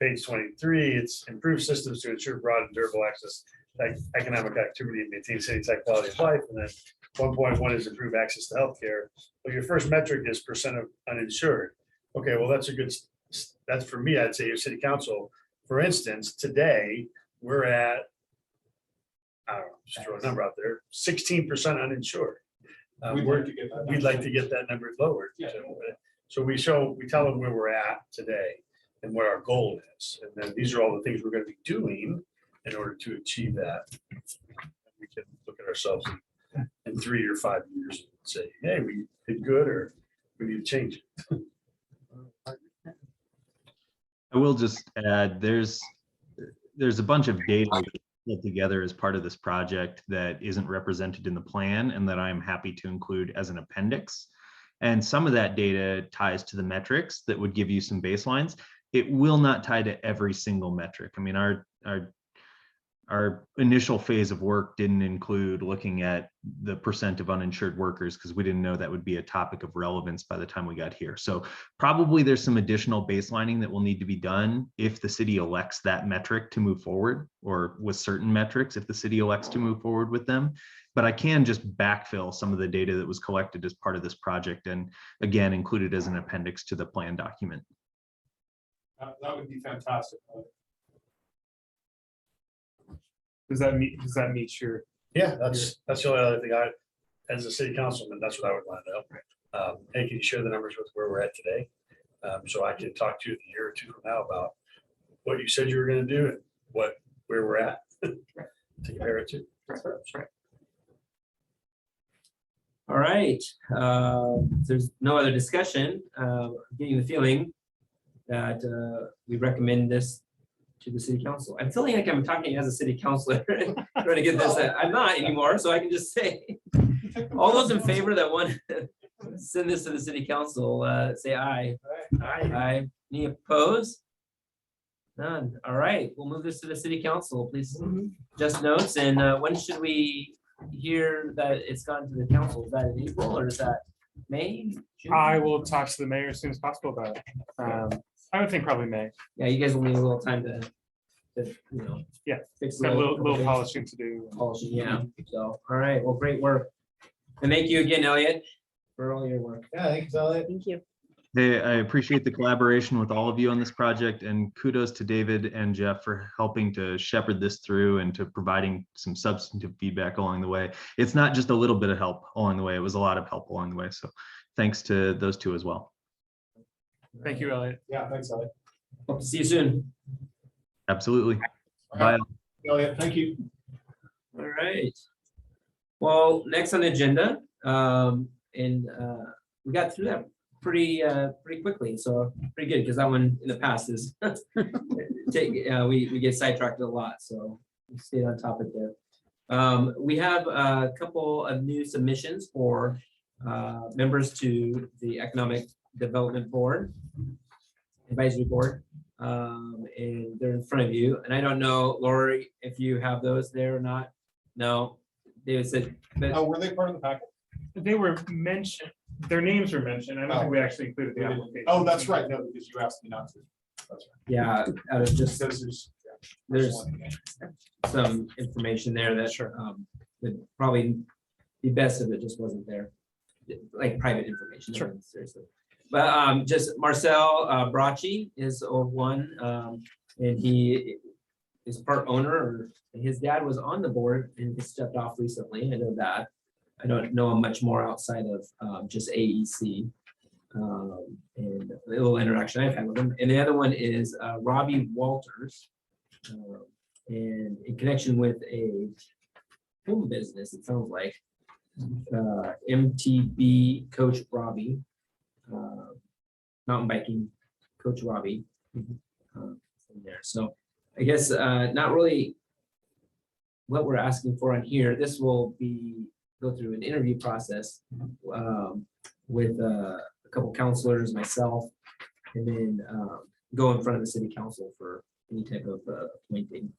page 23, it's improve systems to ensure broad and durable access to economic activity and maintain city's high quality of life. And then 1.1 is improve access to healthcare. But your first metric is percent of uninsured. Okay, well, that's for me, I'd say your city council. For instance, today, we're at, I don't know, just throw a number out there, 16% uninsured. We'd like to get that. We'd like to get that number lowered. Yeah. So we tell them where we're at today and what our goal is. And then these are all the things we're gonna be doing in order to achieve that. We can look at ourselves in 3 or 5 years and say, hey, we did good, or we need to change it. I will just add, there's a bunch of data pulled together as part of this project that isn't represented in the plan and that I'm happy to include as an appendix. And some of that data ties to the metrics that would give you some baselines. It will not tie to every single metric. I mean, our initial phase of work didn't include looking at the percent of uninsured workers because we didn't know that would be a topic of relevance by the time we got here. So probably there's some additional baselining that will need to be done if the city elects that metric to move forward, or with certain metrics if the city elects to move forward with them. But I can just backfill some of the data that was collected as part of this project and again included as an appendix to the plan document. That would be fantastic. Does that meet your? Yeah, that's the only other thing as a city councilman, that's what I would want to know. Hey, can you share the numbers with where we're at today? So I can talk to you in a year or two from now about what you said you were going to do and where we're at to compare it to. Right. All right, there's no other discussion. I'm getting the feeling that we recommend this to the city council. I'm feeling like I'm talking as a city councilor, trying to get this. I'm not anymore, so I can just say, all those in favor that want to send this to the city council, say aye. Aye. Any opposed? None. All right, we'll move this to the city council, please. Just notes, and when should we hear that it's gone to the council? Is that in April or is that May? June? I will talk to the mayor as soon as possible about it. I would think probably May. Yeah, you guys will need a little time to Yeah, fix got a little things. polishing to do. Polishing, yeah. So, all right, well, great work. And thank you again, Elliot, for all your work. Yeah, thanks, Elliot. Thank you. Hey, I appreciate the collaboration with all of you on this project, and kudos to David and Jeff for helping to shepherd this through and to providing some substantive feedback along the way. It's not just a little bit of help along the way, it was a lot of help along the way. So thanks to those two as well. Thank you, Elliot. Yeah, thanks, Elliot. Hope to see you soon. Absolutely. All Bye. right, Elliot, thank you. All right. Well, next on the agenda, we got through that pretty quickly, so pretty good, because that one in the past is we get sidetracked a lot, so we stayed on topic there. We have a couple of new submissions for members to the Economic Development Board, Advisory Board, and they're in front of you. And I don't know, Lori, if you have those there or not. No, David said. Oh, were they part of the packet? They were mentioned, their names were mentioned. I don't think we actually included the application. Oh, that's right. No, because you asked me not to. That's right. Yeah, out of just Because there's one again. some information there that would probably be best if it just wasn't there, like private information. Sure. Seriously. But just Marcel Brache is one, and he is part owner, or his dad was on the board and he stepped off recently. I know that. I don't know much more outside of just AEC and the little interaction I've had with him. And the other one is Robbie Walters, and in connection with a home business, it sounds like MTB Coach Robbie, mountain biking Coach Robbie in there. So I guess not really what we're asking for on here. This will go through an interview process with a couple counselors, myself, and then go in front of the city council for any type of appointing.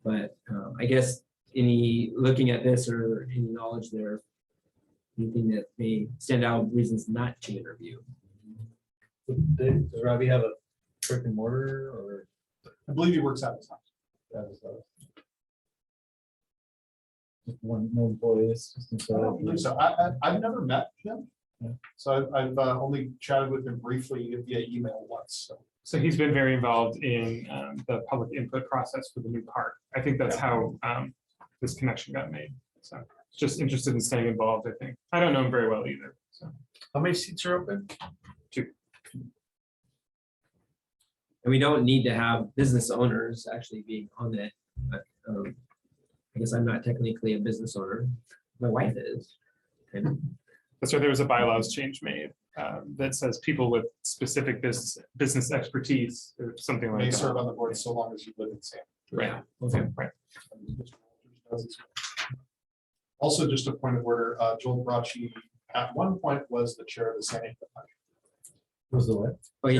But I guess looking at this or any knowledge there, anything that may stand out, reasons not to interview. Does Robbie have a brick and mortar, or? I believe he works out of his house. Just no employees, just I himself? don't believe so. I've never met him. Yeah. So I've only chatted with him briefly via email once. So he's been very involved in the public input process for the new park. I think that's how this connection got made. So just interested in staying involved, I think. I don't know him very well either. So How many seats are open? 2. And we don't need to have business owners actually being on it. But I guess I'm not technically a business owner. My wife is. And that's why there was a bylaws change made that says people with specific business expertise or something like May that. serve on the board so long as you live in San. Right. okay. Right. Also, just a point of order, Joel Brache at one point was the chair of the San Diego. Was the what? Oh, he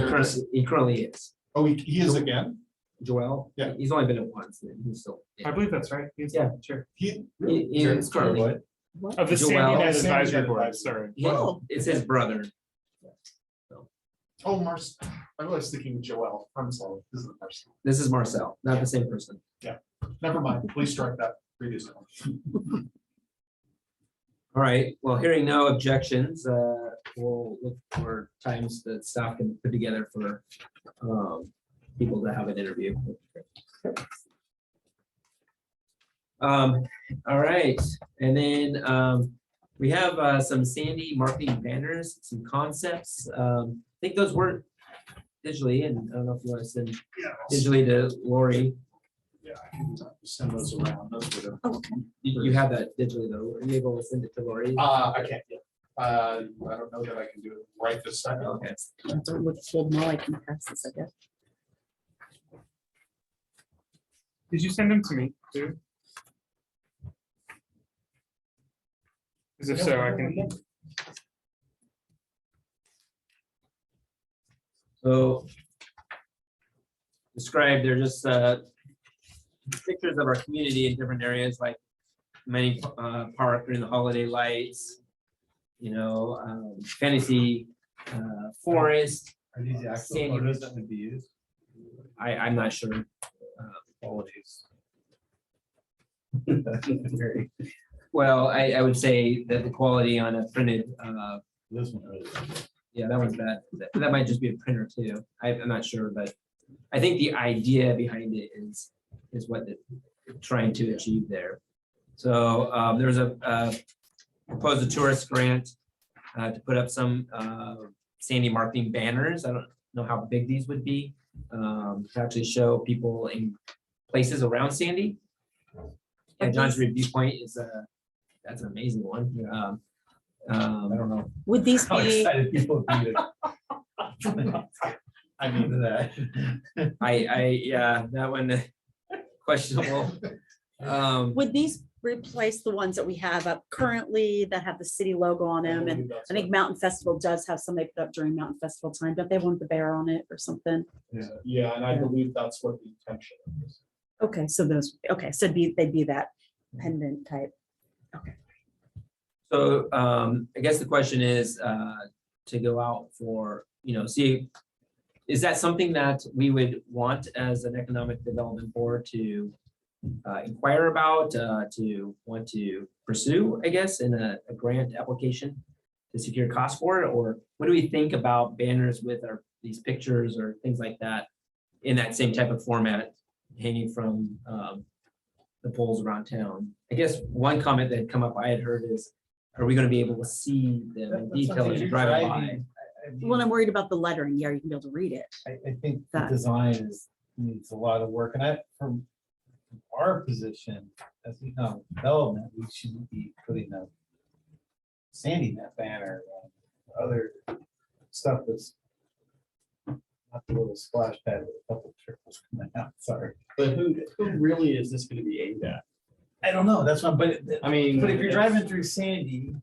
currently is. Oh, he is again? Joel? Yeah. He's only been at once, and he's still. I believe that's right. He's Yeah. Sure. He Is currently. What? Of the Joel. Sandy Net Sandy Advisory Net Board, Advisory. sorry. It's his brother. Oh, I was thinking Joel. I'm sorry. This is the person. This is Marcel, not the same person. Never mind. Please strike that previous one. All right, well, hearing no objections, we'll look for times that staff can put together for people to have an interview. All right, and then we have some Sandy marketing banners, some concepts. I think those weren't digitally, and I don't know if you want to send digitally to Lori. Yeah, I can send those around. Those would have. You have that digitally though. Are you able to send it to Lori? I can't yet. I don't know that I can do it right this second. Okay. Hold more, I can pass this, I guess. Did you send them to me too? Because if so, I can. So describe, they're just pictures of our community in different areas, like many park during the holiday lights, fantasy forest. Are these the actual Sandy photos Ridge. that would be used? I'm not sure. Qualities. Well, I would say that the quality on a printed This one really. Yeah, that one's bad. That might just be a printer too. I'm not sure, but I think the idea behind it is what they're trying to achieve there. So there's a proposed a tourist grant to put up some Sandy marketing banners. I don't know how big these would be, to actually show people in places around Sandy. And John's Review Point is that's an amazing one. I don't know Would these how be, excited people would be to. I mean, that. yeah, that one questionable. would these replace the ones that we have up currently that have the city logo on them? And I think Mountain Festival does have some they put up during Mountain Festival time. Don't they want the bear on it or something? Yeah, and I Yeah. believe that's what the intention is. Okay, so those, okay, so they'd be that pendant type. Okay. So I guess the question is to go out for, see, is that something that we would want as an economic development board to inquire about, to want to pursue, I guess, in a grant application to secure cost for it? Or what do we think about banners with these pictures or things like that in that same type of format hanging from the poles around town? I guess one comment that had come up I had heard is, are we going to be able to see them in detail as you drive by? Well, I'm worried about the lettering. Yeah, you can be able to read it. I think the That- design needs a lot of work, and from our position as economic development, we shouldn't be putting a Sandy net banner and other stuff that's not the little splash pad with a couple trickles coming out, sorry. But who really is this gonna be aimed at? I don't know, that's one, but I mean. if you're it's- driving through Sandy,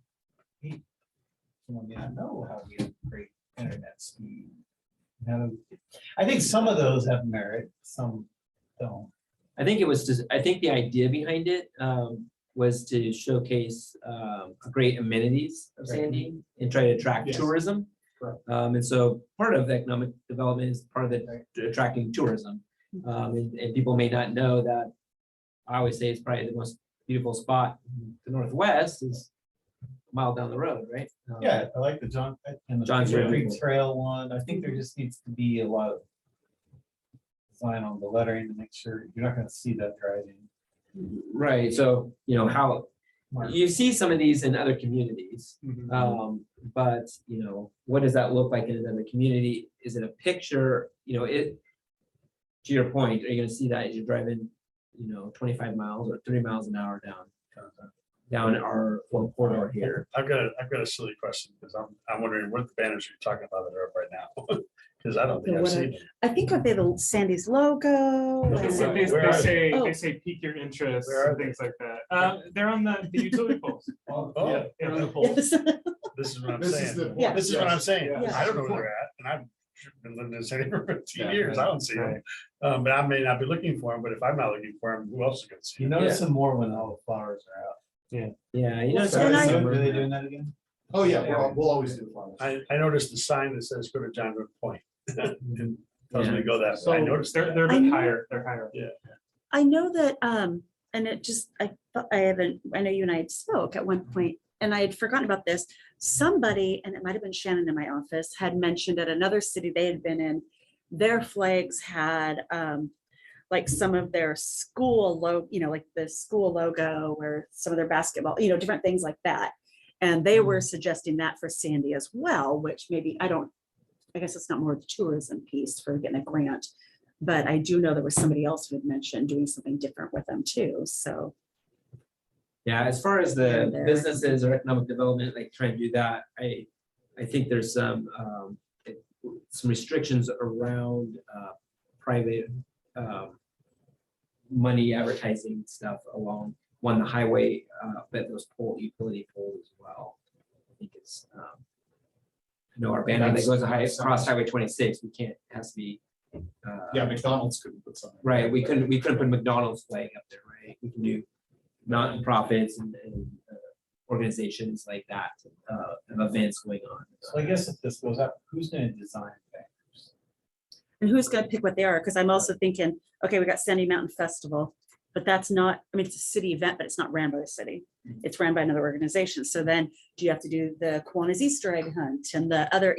someone may not know how we have great internet speed. I think some of those have merit, some don't. I think it was just, I think the idea behind it was to showcase great amenities of Sandy and try to attract Yes. tourism. Correct. And so part of economic development is part of the attracting tourism. And people may not know that, I always say it's probably the most beautiful spot in the Northwest is a mile down the road, right? Yeah, I like the John's Country River. Trail one. I think there just needs to be a lot of design on the lettering to make sure you're not gonna see that driving. Right, so, how, you see some of these in other communities. But, what does that look like in another community? Is it a picture, to your point, are you gonna see that as you're driving, 25 miles or 30 miles an hour down our corridor here? I've got a silly question because I'm wondering what the banners you're talking about that are up right now. Because I don't think I've seen them. I think are they the Sandy's logo? Where are they? Oh. They say pique your interest Where are and things like that. They're on the utility poles. Oh, Yeah, they're on the poles. Yes. this is what I'm This is saying. the. Yeah. This is what I'm saying. Yeah. I don't know where they're at, and I've been living in Sandy for 15 Yeah. years. I don't see them. But I may not be looking for them, but if I'm not looking for them, who else is gonna see You them? notice them more when all the flowers are out. Yeah, And I- Are they doing that again? Oh, yeah, we'll always do the flowers. I noticed the sign that says go to John Road Point. And tells me to go that way. So I noticed they're that. a I bit know- higher. They're higher. I know that, and it just, I know you and I had spoke at one point, and I had forgotten about this. Somebody, and it might have been Shannon in my office, had mentioned at another city they had been in, their flags had like some of their school logo, like the school logo or some of their basketball, different things like that. And they were suggesting that for Sandy as well, which maybe, I guess it's not more the tourism piece for getting a grant, but I do know there was somebody else who had mentioned doing something different with them too, so. Yeah, as far as Here the and there. businesses or economic development, like trying to do that, I think there's some restrictions around private money advertising stuff along the highway, but those utility poles as well. I think it's, our banner that goes across Highway 26, we can't, it has to be. Yeah, McDonald's couldn't put something. Right, we couldn't put McDonald's flag up there, right? We can do nonprofits and organizations like that, and events going on. So I guess if this goes up, who's gonna design banners? And who's gonna pick what they are? Because I'm also thinking, okay, we got Sandy Mountain Festival. but that's not, I mean, it's a city event, but it's not ran by the city. It's ran by another organization. So then do you have to do the Kiwanis Easter egg hunt and the other,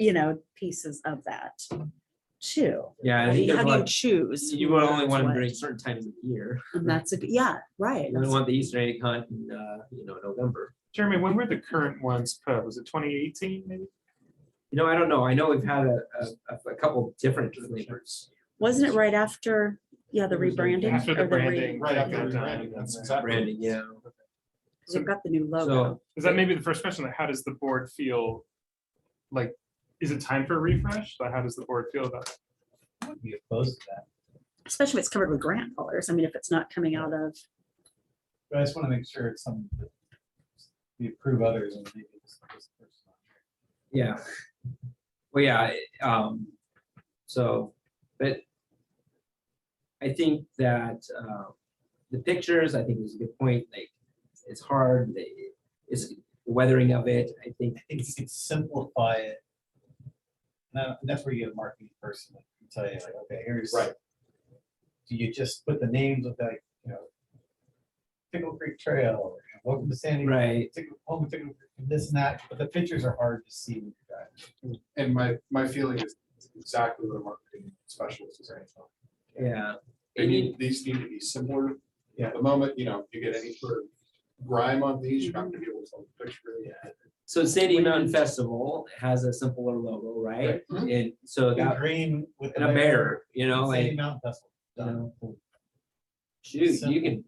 pieces of that too? Yeah, I How do think you there's a lot- choose? you would only want them what? during certain times of the year. And that's right. You don't want the Easter egg hunt in, November. Jeremy, when were the current ones put? Was it 2018 maybe? I don't know. I know we've had a couple different flavors. Wasn't it right after, the It was rebranding? After the or re- branding. Right after got the done, branding, and that's then- exactly. Branding, yeah. They've got the new logo. So, Is that maybe the first question? Like, how does the board feel? Like, is it time for a refresh? Like, how does the board feel about it? I wouldn't be opposed to that. Especially if it's covered with grant colors. I mean, if it's not coming out of, But I just want to make sure it's something that we approve others and maybe this person. yeah. Well, yeah, so, but I think that the pictures, I think is a good point, like, it's hard, it's the weathering of it, I think. I think you could simplify it. Now, that's where you get a marketing person that can tell you like, okay, here's. Right. Do you just put the names of like, Tickle Creek Trail, or welcome to Sandy. Right. Home of Tickle Creek, and this and that, but the pictures are hard to see. with the guy. And my feeling is exactly what a marketing specialist is saying. Yeah. These need to be simpler. Yeah. At the moment, you get any sort of grime on these, you're not gonna be able to tell the picture. So Sandy Mountain Festival has a simpler logo, right? Right. And so The that, green with and a bear, Sandy like, Mountain Festival. Done. shoot, you can,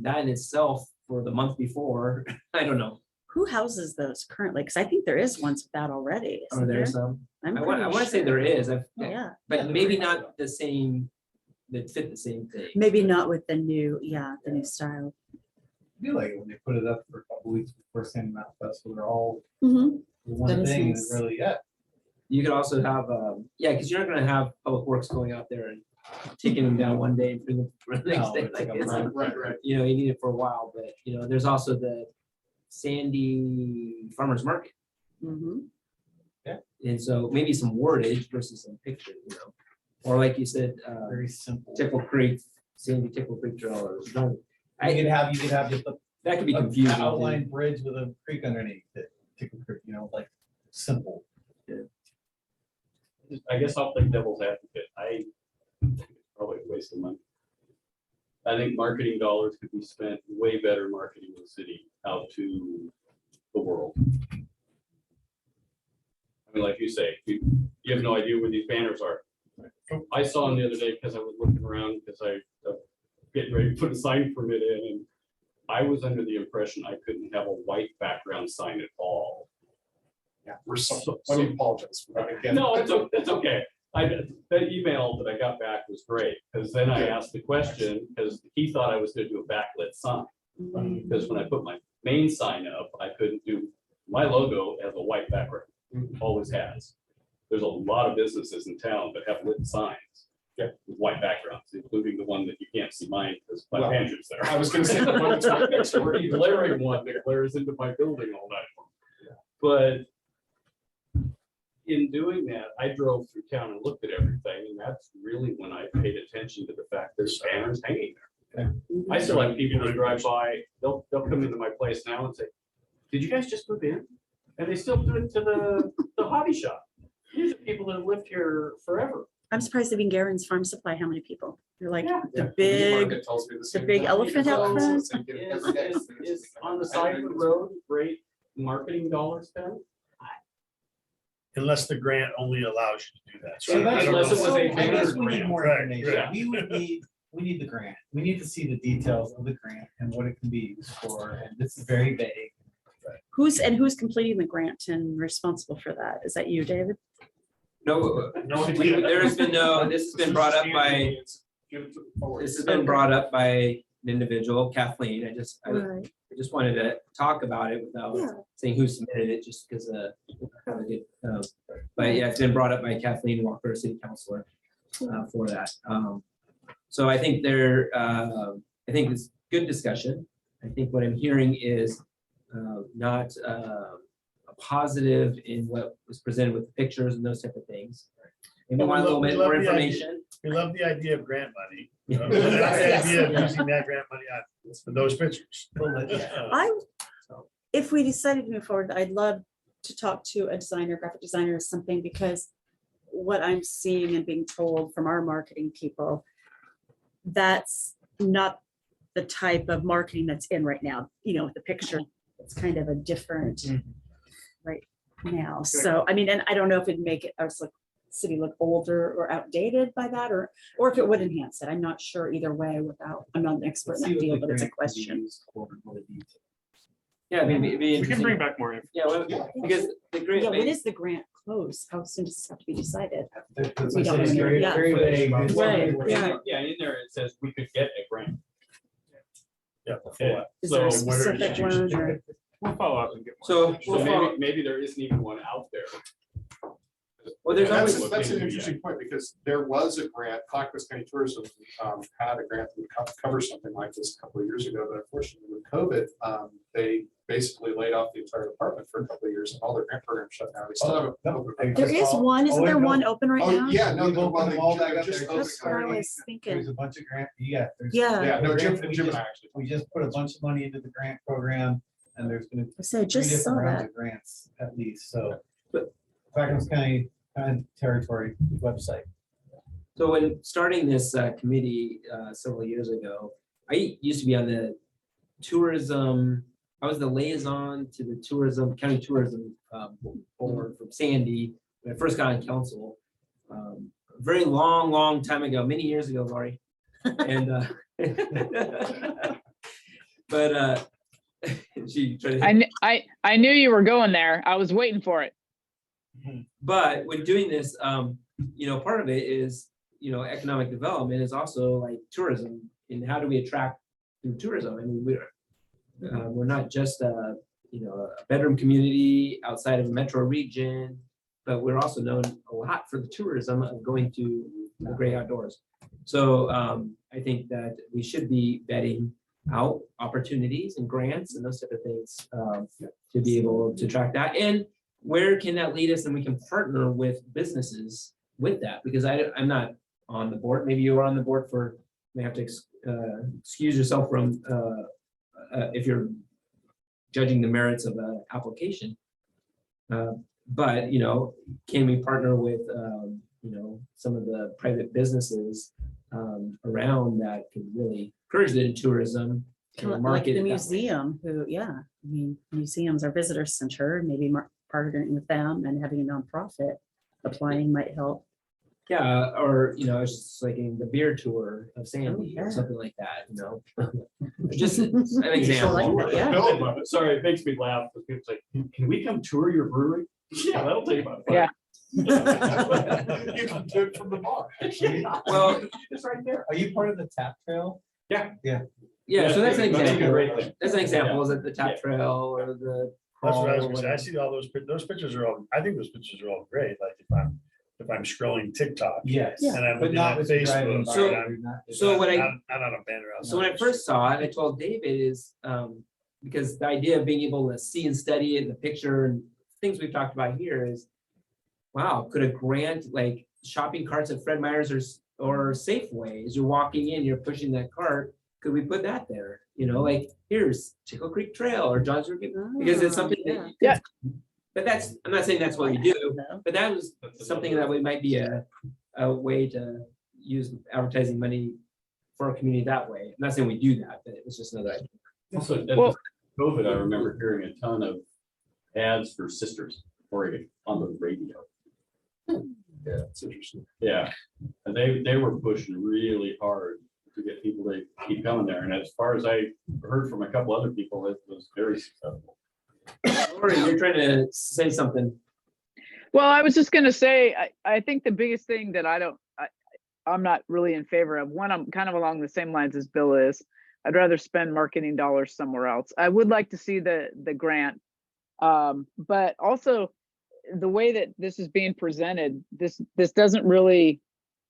that in itself for the month before, I don't know. who houses those currently? Because I think there is ones with that already. Are isn't there there? some? I'm I want pretty to say sure. there is, Yeah, but maybe not the same, that fit the same thing. maybe not with the new style. I feel like when they put it up for a couple weeks before Sandy Mountain Festival, they're all Mhm. one That is thing, and nice. really, You could also have, because you're not gonna have Public Works going out there and taking them down one day and putting them for the next No, day. it's like a it's- Right. You need it for a while, but there's also the Sandy Farmers Market. Mhm. And so maybe some wordage versus some picture, or like you said, very simple. Tickle Creek, Sandy Tickle Creek Trail, or something. You could have just That could be a confusing. too. outline bridge with a creek underneath it, Tickle Creek, like simple. I guess I'll play devil's advocate. I think it's probably a waste of money. I think marketing dollars could be spent way better marketing the city out to the world. I mean, like you say, you have no idea where these banners are. I saw them the other day because I was looking around because I getting ready to put a sign permit in, and I was under the impression I couldn't have a white background sign at all. Yeah, let me apologize for that again. No, it's okay. That email that I got back was great, because then I asked the question, because he thought I was gonna do a backlit sign. Because when I put my main sign up, I couldn't do, my logo as a white background, always has. There's a lot of businesses in town that have lit signs. With white backgrounds, including the one that you can't see mine, because my Well, pantry's there. I was gonna say the one that's right next door to you. Glaring one that glares into my building all night long. But in doing that, I drove through town and looked at everything, and that's really when I paid attention to the fact there's banners hanging there. I still have people that drive by, they'll come into my place now and say, did you guys just move in? And they still do it to the hobby shop. These are people that have lived here forever. I'm surprised even Garen's Farm Supply, how many people? You're like, Yeah. the big, Market tells me the same big thing. elephant out front? Same thing every day. Is on the side of the road, great marketing dollars spent. Unless the grant only allows you to do that. So So I that's- don't Unless it know. was a I guess banner we need grant. more Right, information. right. We need the grant. We need to see the details of the grant and what it can be used for, and this is very vague. who's completing the grant and responsible for that? Is that you, David? No, No, there has been this has been brought up by, Give it to the forward. this has been brought up by an individual, Kathleen. I just wanted to talk about it without Yeah. saying who submitted it, just because but yeah, it's been brought up by Kathleen Walker, city councilor, for that. So I think I think it's good discussion. I think what I'm hearing is not a positive in what was presented with the pictures and those type of things. Maybe want a little bit more information. We love the idea of grant money. Yeah. We love the Yes. idea of using that grant money for those pictures. If we decided to move forward, I'd love to talk to a designer, graphic designer or something, because what I'm seeing and being told from our marketing people, that's not the type of marketing that's in right now, with the picture. It's kind of a different right now. So, I mean, and I don't know if it'd make it, our city look older or outdated by that, or if it would enhance it. I'm not sure either way I'm not an expert in that field, but it's a question. Yeah, maybe it'd be We can interesting. bring back more info. Yeah, because the grant. Yeah, when is the grant close? How soon does this have to be decided? That's We don't it's know. very, Yeah. very vague. It's Right, very- yeah. Yeah, in there it says we could get a grant. Yeah. Yeah. Is there a So specific one or? We'll follow up and get more. So, information. so we'll maybe there isn't even one out there. Well, there's That's, always- that's an interesting point, because there was a grant, Clackamas County Tourism had a grant that would cover something like this a couple of years ago, but unfortunately with COVID, they basically laid off the entire department for a couple of years and all their grant programs shut down. They still have a. There is one, isn't there one open right Oh, now? yeah, no, We've well, opened they them all back up just there. opened That's what I already. was thinking. There's a bunch of grant, yeah. Yeah. Yeah, no, Jim We and I just- actually. We just put a bunch of money into the grant program, and there's gonna So I three just saw different rounds that. of grants at least, so. But- Clackamas County territory website. So when starting this committee several years ago, I used to be on the tourism, I was the liaison to the county tourism board from Sandy, when I first got on council. A very long time ago, many years ago, Laurie. And but she tried to. I knew you were going there. I was waiting for it. But when doing this, part of it is, economic development is also like tourism, and how do we attract through tourism? I mean, we're not just a bedroom community outside of a metro region, but we're also known a lot for the tourism of going to the great outdoors. So I think that we should be vetting out opportunities and grants and those type of things to be able to track that. And where can that lead us? And we can partner with businesses with that, because I'm not on the board. Maybe you are on the board you may have to excuse yourself from if you're judging the merits of an application. But, can we partner with, some of the private businesses around that could really encourage the tourism? and Like market the it that way? museum, museums are visitor center, maybe partnering with them and having a nonprofit applying might help. Yeah, or, it's just like in the beer tour of Sandy yeah. or something like that, Just an example. like that, yeah. No, sorry, it makes me laugh because people say, can we come tour your brewery? Yeah, that'll take about. Yeah. You can do it from the bar, actually. Well, It's right there. Are you part of the tap trail? yeah, so that's an That'd be a example. great thing. That's an example, is it the tap trail or the. That's what I was crawl or gonna say. I whatever. see all those pictures are all, I think those pictures are all great. Like if I'm scrolling TikTok. Yes. And I'm But looking not at with the driving. Facebook. So- and I'm So what I. not on a banner outside. So when I first saw it, I told David is, because the idea of being able to see and study it in the picture and things we've talked about here is, wow, could a grant like shopping carts at Fred Meyer's or Safeway, as you're walking in, you're pushing that cart, could we put that there? Like here's Chickle Creek Trail or Johns River, because it's something that. you Yeah. could- But I'm not saying that's what we do, but that was something that we might be a way to use advertising money for our community that way. I'm not saying we do that, but it was just another idea. Also, at Well- COVID, I remember hearing a ton of ads for Sisters Oregon on the radio. Yeah, it's interesting. Yeah, and they were pushing really hard to get people to keep coming there. And as far as I heard from a couple other people, it was very successful. Lori, you're trying to say something. Well, I was just gonna say, I think the biggest thing that I'm not really in favor of, one, I'm kind of along the same lines as Bill is. I'd rather spend marketing dollars somewhere else. I would like to see the grant. But also the way that this is being presented, this doesn't really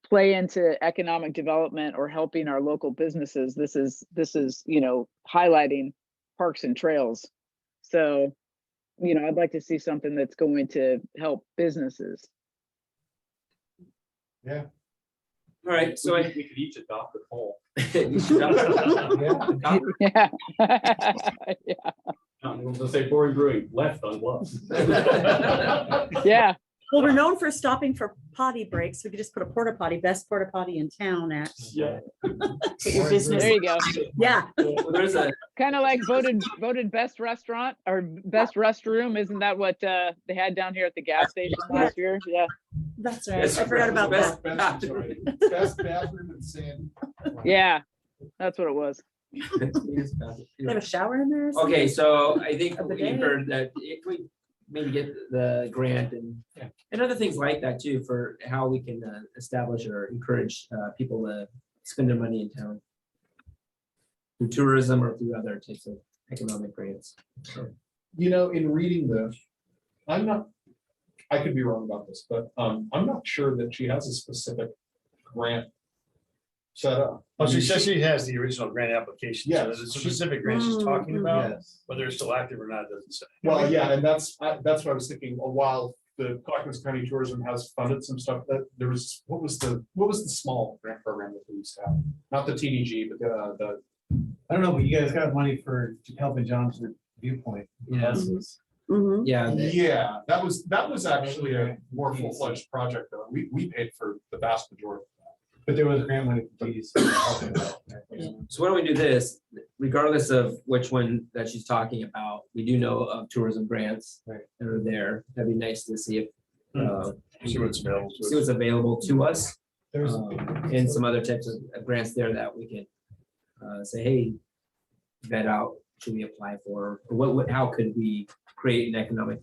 play into economic development or helping our local businesses. This is, highlighting parks and trails. So, I'd like to see something that's going to help businesses. Yeah. All right, so We I. could we could each adopt a poll. You should adopt- Yeah. Yeah. We'll just say Boring Brewing, left on Bluff. Yeah. Well, we're known for stopping for potty breaks. We could just put a porta potty, best porta potty in town at Yeah. your business. There you go. Yeah. Well, there's a, Kind of like voted best restaurant or best restroom. Isn't that what they had down here at the gas station last year? Yeah. That's right. Yes, I forgot about that. Best bathroom in Sandy. Yeah. That's what it was. They have a shower in there? or something? okay, so I think Of the we've day? heard that if we maybe get the grant and other things like that too, for how we can establish or encourage people to spend their money in town. Through tourism or through other types of economic grants. So, You know, in reading this, I could be wrong about this, but I'm not sure that she has a specific grant set up. Oh, she says she has the original grant application. So Yes. there's a specific grant she's talking about, Yes. whether it's still active or not, doesn't say. Well, yeah, and that's what I was thinking. While the Clackamas County Tourism has funded some stuff, that there was, what was the small grant program that they used to have? Not the TDG, but the I don't know, but you guys got money for helping John's viewpoint. Yeah. buses. Mhm. yeah, yeah, that was actually a more full-fledged project though. We paid for the vast majority. But there was grant money for these. so why don't we do this, regardless of which one that she's talking about, we do know of tourism grants Right. that are there. That'd be nice to see if. See what's available to us. See what's available to us, There's, and some other types of grants there that we can say, hey, vet out, should we apply for, or what, how could we create an economic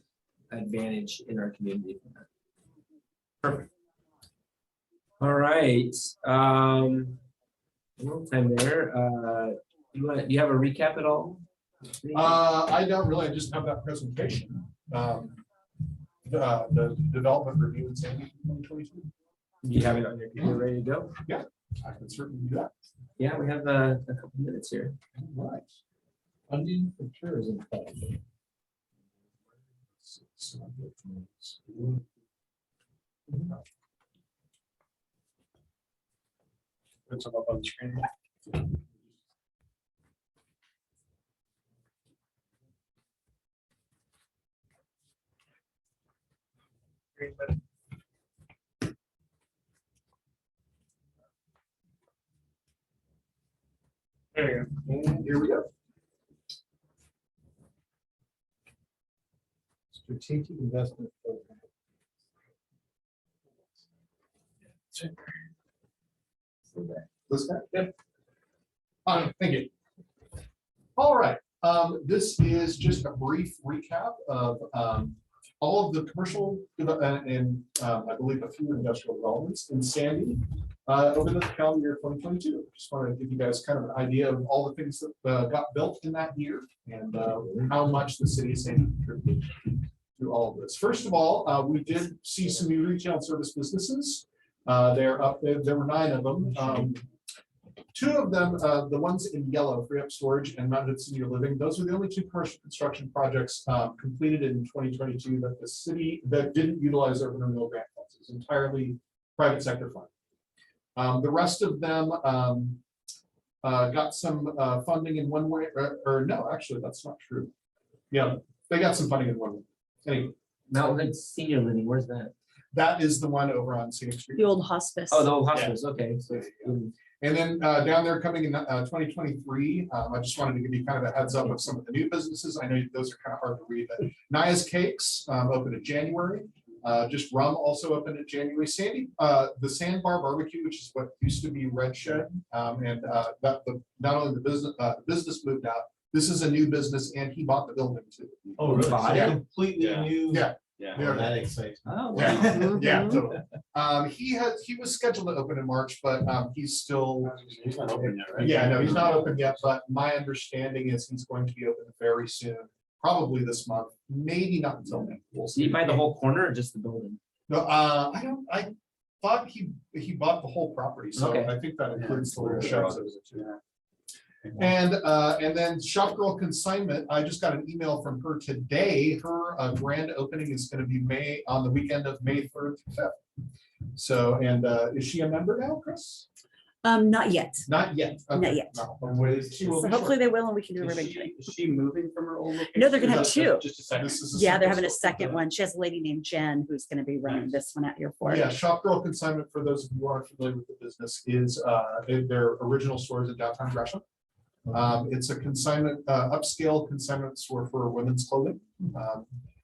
advantage in our community? Perfect. All right, little time there. Do you have a recap at all? I don't really, I just have that presentation. The development review in Sandy 2022. Do you have it on your computer ready to go? I can certainly do that. Yeah, we have a couple minutes here. Right. funding for tourism. Puts them up on the screen. There you go. And here we go. Strategic investment program. This guy, yeah. Thank you. All right, this is just a brief recap of all of the commercial and I believe a few industrial developments in Sandy over the calendar year 2022. Just wanted to give you guys kind of an idea of all the things that got built in that year and how much the city of Sandy contributed to all of this. First of all, we did see some new retail and service businesses. They're up there. There were 9 of them. 2 of them, the ones in yellow, free up storage and mounted senior living, those were the only 2 commercial construction projects completed in 2022 that the city that didn't utilize urban renewal grant funds. It was entirely private sector fund. The rest of them got some funding in one way, or no, actually, that's not true. Yeah, they got some funding in one way. Anyway, Mountain Senior Living, where's that? that is the one over on Scenic Street. The old hospice. Oh, the old hospice, okay. So, And then down there coming in 2023, I just wanted to give you kind of a heads up of some of the new businesses. I know those are kind of hard to read, but Naya's Cakes opened in January. Just Rum also opened in January. Sandy, the Sandbar Barbecue, which is what used to be Red Shed, and not only the business moved out. This is a new business, and he bought the building too. Oh, really? Yeah. Completely new. Yeah. Yeah. That excites me. Oh, Yeah, Mhm. yeah, totally. He was scheduled to open in March, but he's still. He's not open yet, right? Yeah, no, he's not open yet, but my understanding is he's going to be open very soon, probably this month, maybe not until May. We'll So you see. buy the whole corner or just the building? No, I thought he bought the whole property, so Okay. I think that includes the little Yeah. sheds. And then Shop Girl Consignment, I just got an email from her today. Her grand opening is going to be on the weekend of May 3rd through 5th. So, and is she a member now, Chris? Not yet. Not yet. Not Okay. yet. No, but what is- she will So be hopefully shortly. they will, and we can do a ribbon cutting. Is she moving from her old location? No, they're gonna have Is that two. Just a second. This is a Yeah, they're single having a store. second one. She has a lady named Jen who's gonna be running this one out here for her. Yeah, Shop Girl Consignment, for those of you who aren't familiar with the business, is their original stores in downtown Gresham. It's a consignment, upscale consignment store for women's clothing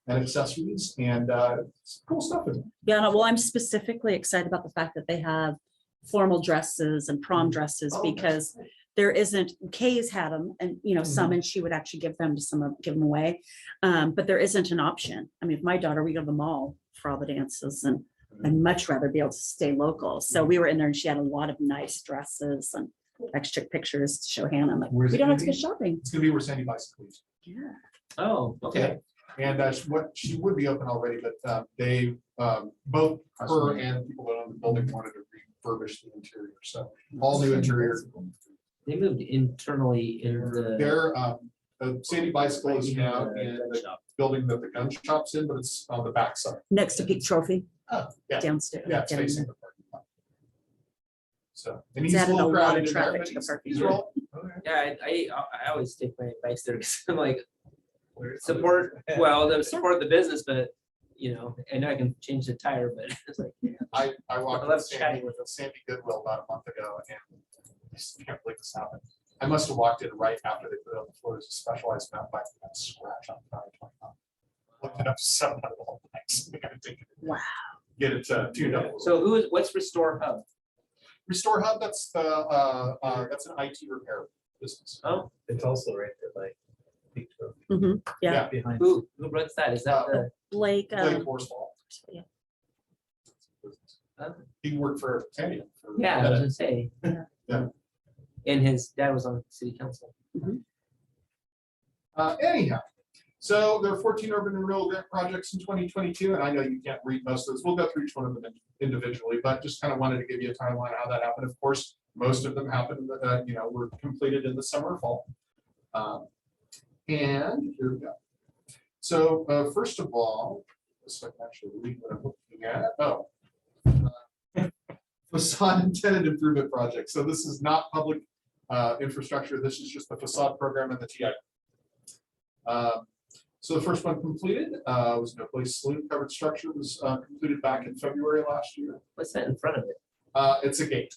and accessories, and it's cool stuff in it. Yeah, no, well, I'm specifically excited about the fact that they have formal dresses and prom dresses Oh, because there isn't, Kay's had them and, you know, some, and she would actually give them to some, give them away. But there isn't an option. I mean, if my daughter, we go to the mall for all the dances and I'd much rather be able to stay local. So we were in there and she had a lot of nice dresses and I actually took pictures to show Hannah. I'm like, Where's we it don't gonna have to go be? shopping. It's gonna be where Sandy Bicycle is. Yeah. Oh, okay. And what she would be open already, but they both her and people that own the building wanted to refurbish the interior, so all new interior. They moved internally in the. Their Sandy Bicycle is now in the building that the gun shop's in, but it's on the back side. Next to Peak Trophy Oh, yeah, downstairs. yeah, it's down facing there. the parking lot. So, and It's he's a added a little lot of crowded in there, traffic but to the he's parking rolling. Yeah, I always take my bikes there because I'm like, support, well, the support the business, but you know, and I can change the tire, but it's like, I walked I love with Sandy chatting with Sandy Goodwill about a month ago, and I just can't believe this happened. I must have walked in right after they put it on the floor. There's a specialized mountain bike that got scratch on the tire. Looked it up, 700 whole bikes. We gotta take it. Wow. Get it tuned up. so what's Restore Hub? Restore Hub, that's that's an IT repair business. Oh, It's also right there, like. Peak Trophy, Mhm. Yeah, Yeah. Behind. who runs that? Is that the? Blake, Blake Horsfall. yeah. He worked for Sandy. for- Yeah, I was gonna say. Yeah. And his dad was on city council. Anyhow, so there are 14 urban renewal grant projects in 2022, and I know you can't read most of those. We'll go through each one of them individually, but just kind of wanted to give you a timeline of how that happened. Of course, most of them happened, were completed in the summer, fall. And here we go. So first of all, so I can actually read what I'm looking at. Oh. Facade and tenant improvement project. So this is not public infrastructure. This is just the facade program and the TI. So the first one completed was No Place Saloon covered structure was completed back in February last year. What's that in front of it? It's a gate.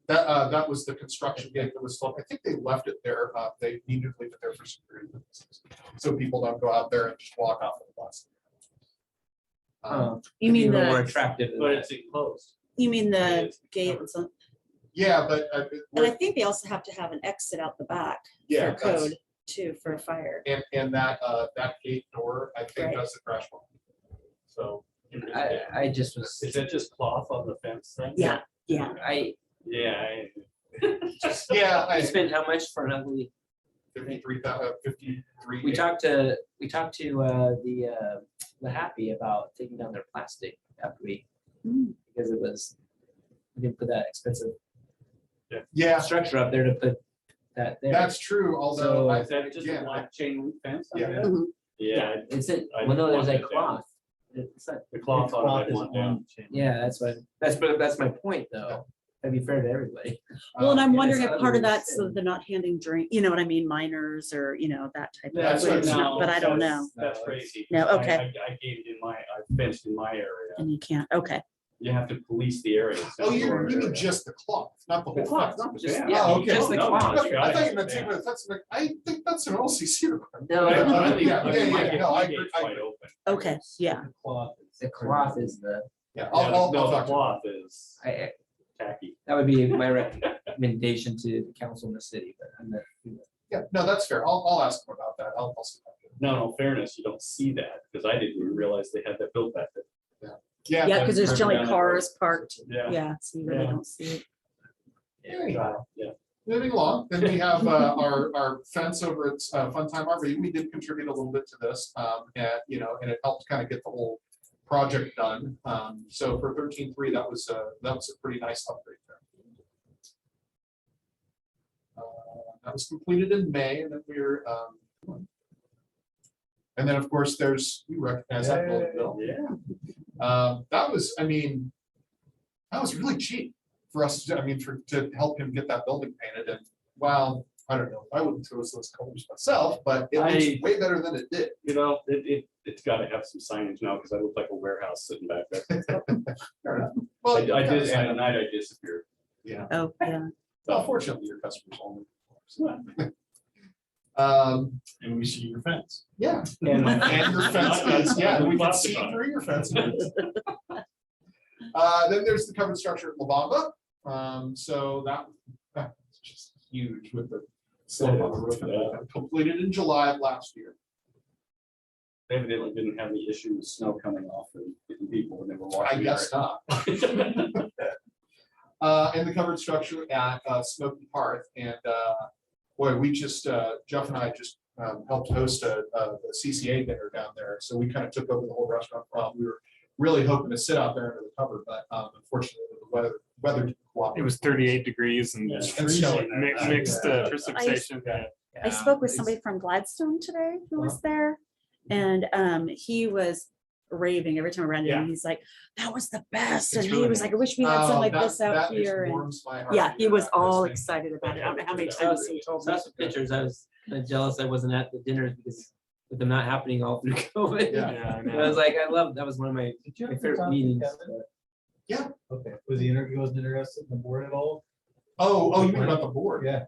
That was the construction gate that was still, I think they left it there. They needed to leave it there for security purposes. So people don't go out there and just walk off of the bus. You mean Even more the, attractive. than But that. it's enclosed. you mean the It's gate? covered. Yeah, but And I think they also have to have an exit out the back yeah, for code too, for a fire. and that gate door, I think Right. does the crash wall. So I just was. Is that just cloth on the fence thing? Yeah, yeah. I yeah, I spent how much for an ugly? 53. We talked to the Happy about taking down their plastic after because it was, we didn't put that expensive Yeah, structure up there to put that there. that's true. Although So- I Is that just a again, black chain link fence? I Yeah. guess? Mhm. Yeah, It's it. I Well, no, there's want a it down. cloth. It's not, the cloth on that one down. yeah, that's my point though. That'd be fair to everybody. Well, and I'm and wondering it's if part of ugly, that's so they're not handing drink, you know what I mean, minors or, you know, that type of. That's thing, what- No, but I don't know. That's crazy. No, I- okay. I gave it in I fenced in my area. And you can't, okay. You have to police the area. It's Oh, a you rural mean area. just the cloth, not the The whole cloth, fence? not just, Yeah. yeah. Oh, okay. Just the No, cloth. no, I thought you meant yeah. I think that's an OCC requirement. No, But no, I think yeah, my- yeah, my yeah, gate- no, my I gate's agree, I wide agree. open. Okay, yeah. the cloth is the, Yeah, Yeah, I'll no, the talk to you. cloth is I, tacky. that would be my recommendation to the council in the city, but I'm not. Yeah, no, that's fair. I'll ask them about that. I'll see about it. No, in fairness, you don't see that because I didn't even realize they had that built back there. Yeah. Yeah, because there's Driven generally down that cars road. parked. Yeah. Yeah, so you really Yeah. don't see it. Anyhow. Yeah. Moving along, then we have our fence over at Funtime RV. We did contribute a little bit to this, and it helped kind of get the whole project done. So for 13.3, that was a pretty nice upgrade there. That was completed in May, and then and then of course you recognize that building, Bill. Yeah. That was, I mean, that was really cheap for us, to I mean, to help him get that building painted, and well, I don't know, I wouldn't throw those colors myself, but it looks I- way better than it did. You know, it's gotta have some signage now, because I look like a warehouse sitting back there. Fair enough. Well, I you gotta did, say, and at night I disappeared. yeah, Oh, yeah. well, fortunately, your customers only. And we see your fence. Yeah. And And your fence, yeah, we can Lots see of fun. through your fence. Then there's the covered structure at La Bamba. So that's just huge with the slope on the roof. And that. Completed in July of last year. They evidently didn't have any issue with snow coming off and hitting people when they were I walking. guess not. And the covered structure at Smoky Hearth. And boy, we just, Jeff and I just helped host a CCA dinner down there. So we kind of took over the whole restaurant. We were really hoping to sit out there under the cover, but unfortunately the weather didn't cooperate. It was 38 degrees and Yeah. And snowy. mixed Yeah. precipitation. Yeah. I spoke with somebody from Gladstone today who was there, and he was raving every time I ran into him. He's like, that was the best. It's And really he was like, I wish we had something like this out That just here. And warms my heart yeah, to he hear was that, all Chris. excited about it. I don't know how many I times he told me. saw some pictures. I was kind of jealous I wasn't at the dinners because with them not happening all through COVID. Yeah. Yeah, I I know. was like, I love, that was one of my Did you my ever favorite talk to meetings. Kevin? Okay, was he wasn't interested in the board at all? Oh, you mean about the board? Yeah.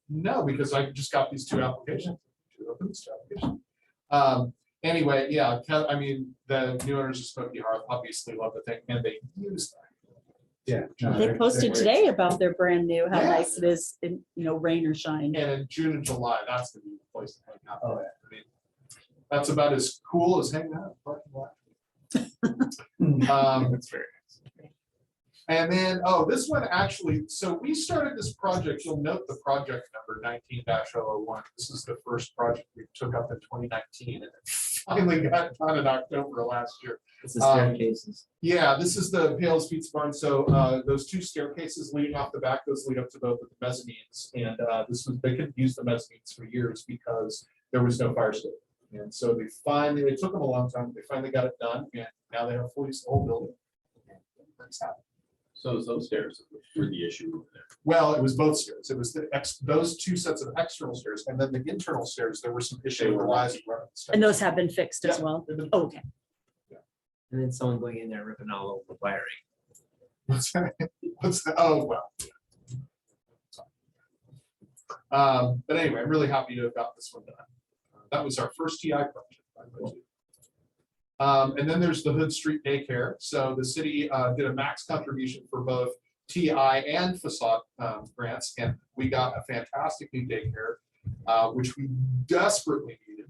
No, because I just got these two applications. Anyway, yeah, I mean, the new owners of Smoky Hearth obviously love the thing, and they use that. Yeah. They posted today about their brand new, how Yeah. nice it is in, rain or shine. And in June and July, that's gonna be the place to hang out. Oh, yeah. I mean, that's about as cool as hanging out in the parking lot. That's very nice. And then, this one actually, so we started this project, you'll note the project number 19-001. This is the first project we took up in 2019, and it finally got done in October of last year. It's the staircases. Yeah, this is the Pales Pizza Barn. So those two staircases leading off the back, those lead up to both of the mezzanines. And they couldn't use the mezzanines for years because there was no fire escape. And so it took them a long time. They finally got it done, and now they have fully used the whole building. That's happening. So those stairs were the issue over there. Well, it was both stairs. It was those two sets of external stairs, and then the internal stairs, there were some issues with the rise and run. And those have been fixed as Yeah, well. they've been- Oh, okay. And then someone going in there ripping all over the wiring. What's that? Oh, well. But anyway, I'm really happy to have got this one done. That was our first TI project, by the way. And then there's the Hood Street Daycare. So the city did a max contribution for both TI and facade grants, and we got a fantastic new daycare, which we desperately needed.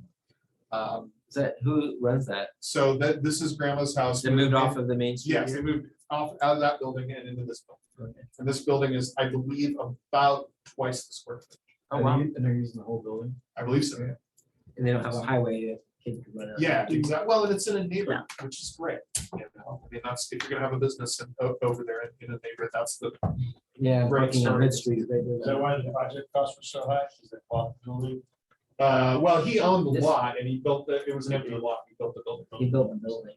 Is that, who runs that? So this is Grandma's house. They moved off of the main street? Yes, they moved off out of that building and into this building. And this building is, I believe, about twice the square foot. Oh, wow. And they're using the whole building? I believe so. And they don't have a highway that kids can run around. Yeah, exactly. Well, and it's in a neighborhood, which is great. You know, I mean, that's, if you're gonna have a business over there in a neighborhood, that's the, Yeah, Right, working on sorry. Mid Street. Right Is that why the project cost was so high? Is that bought the building? well, he owned the This- lot and he built it was an empty lot. He built the building. He built the building.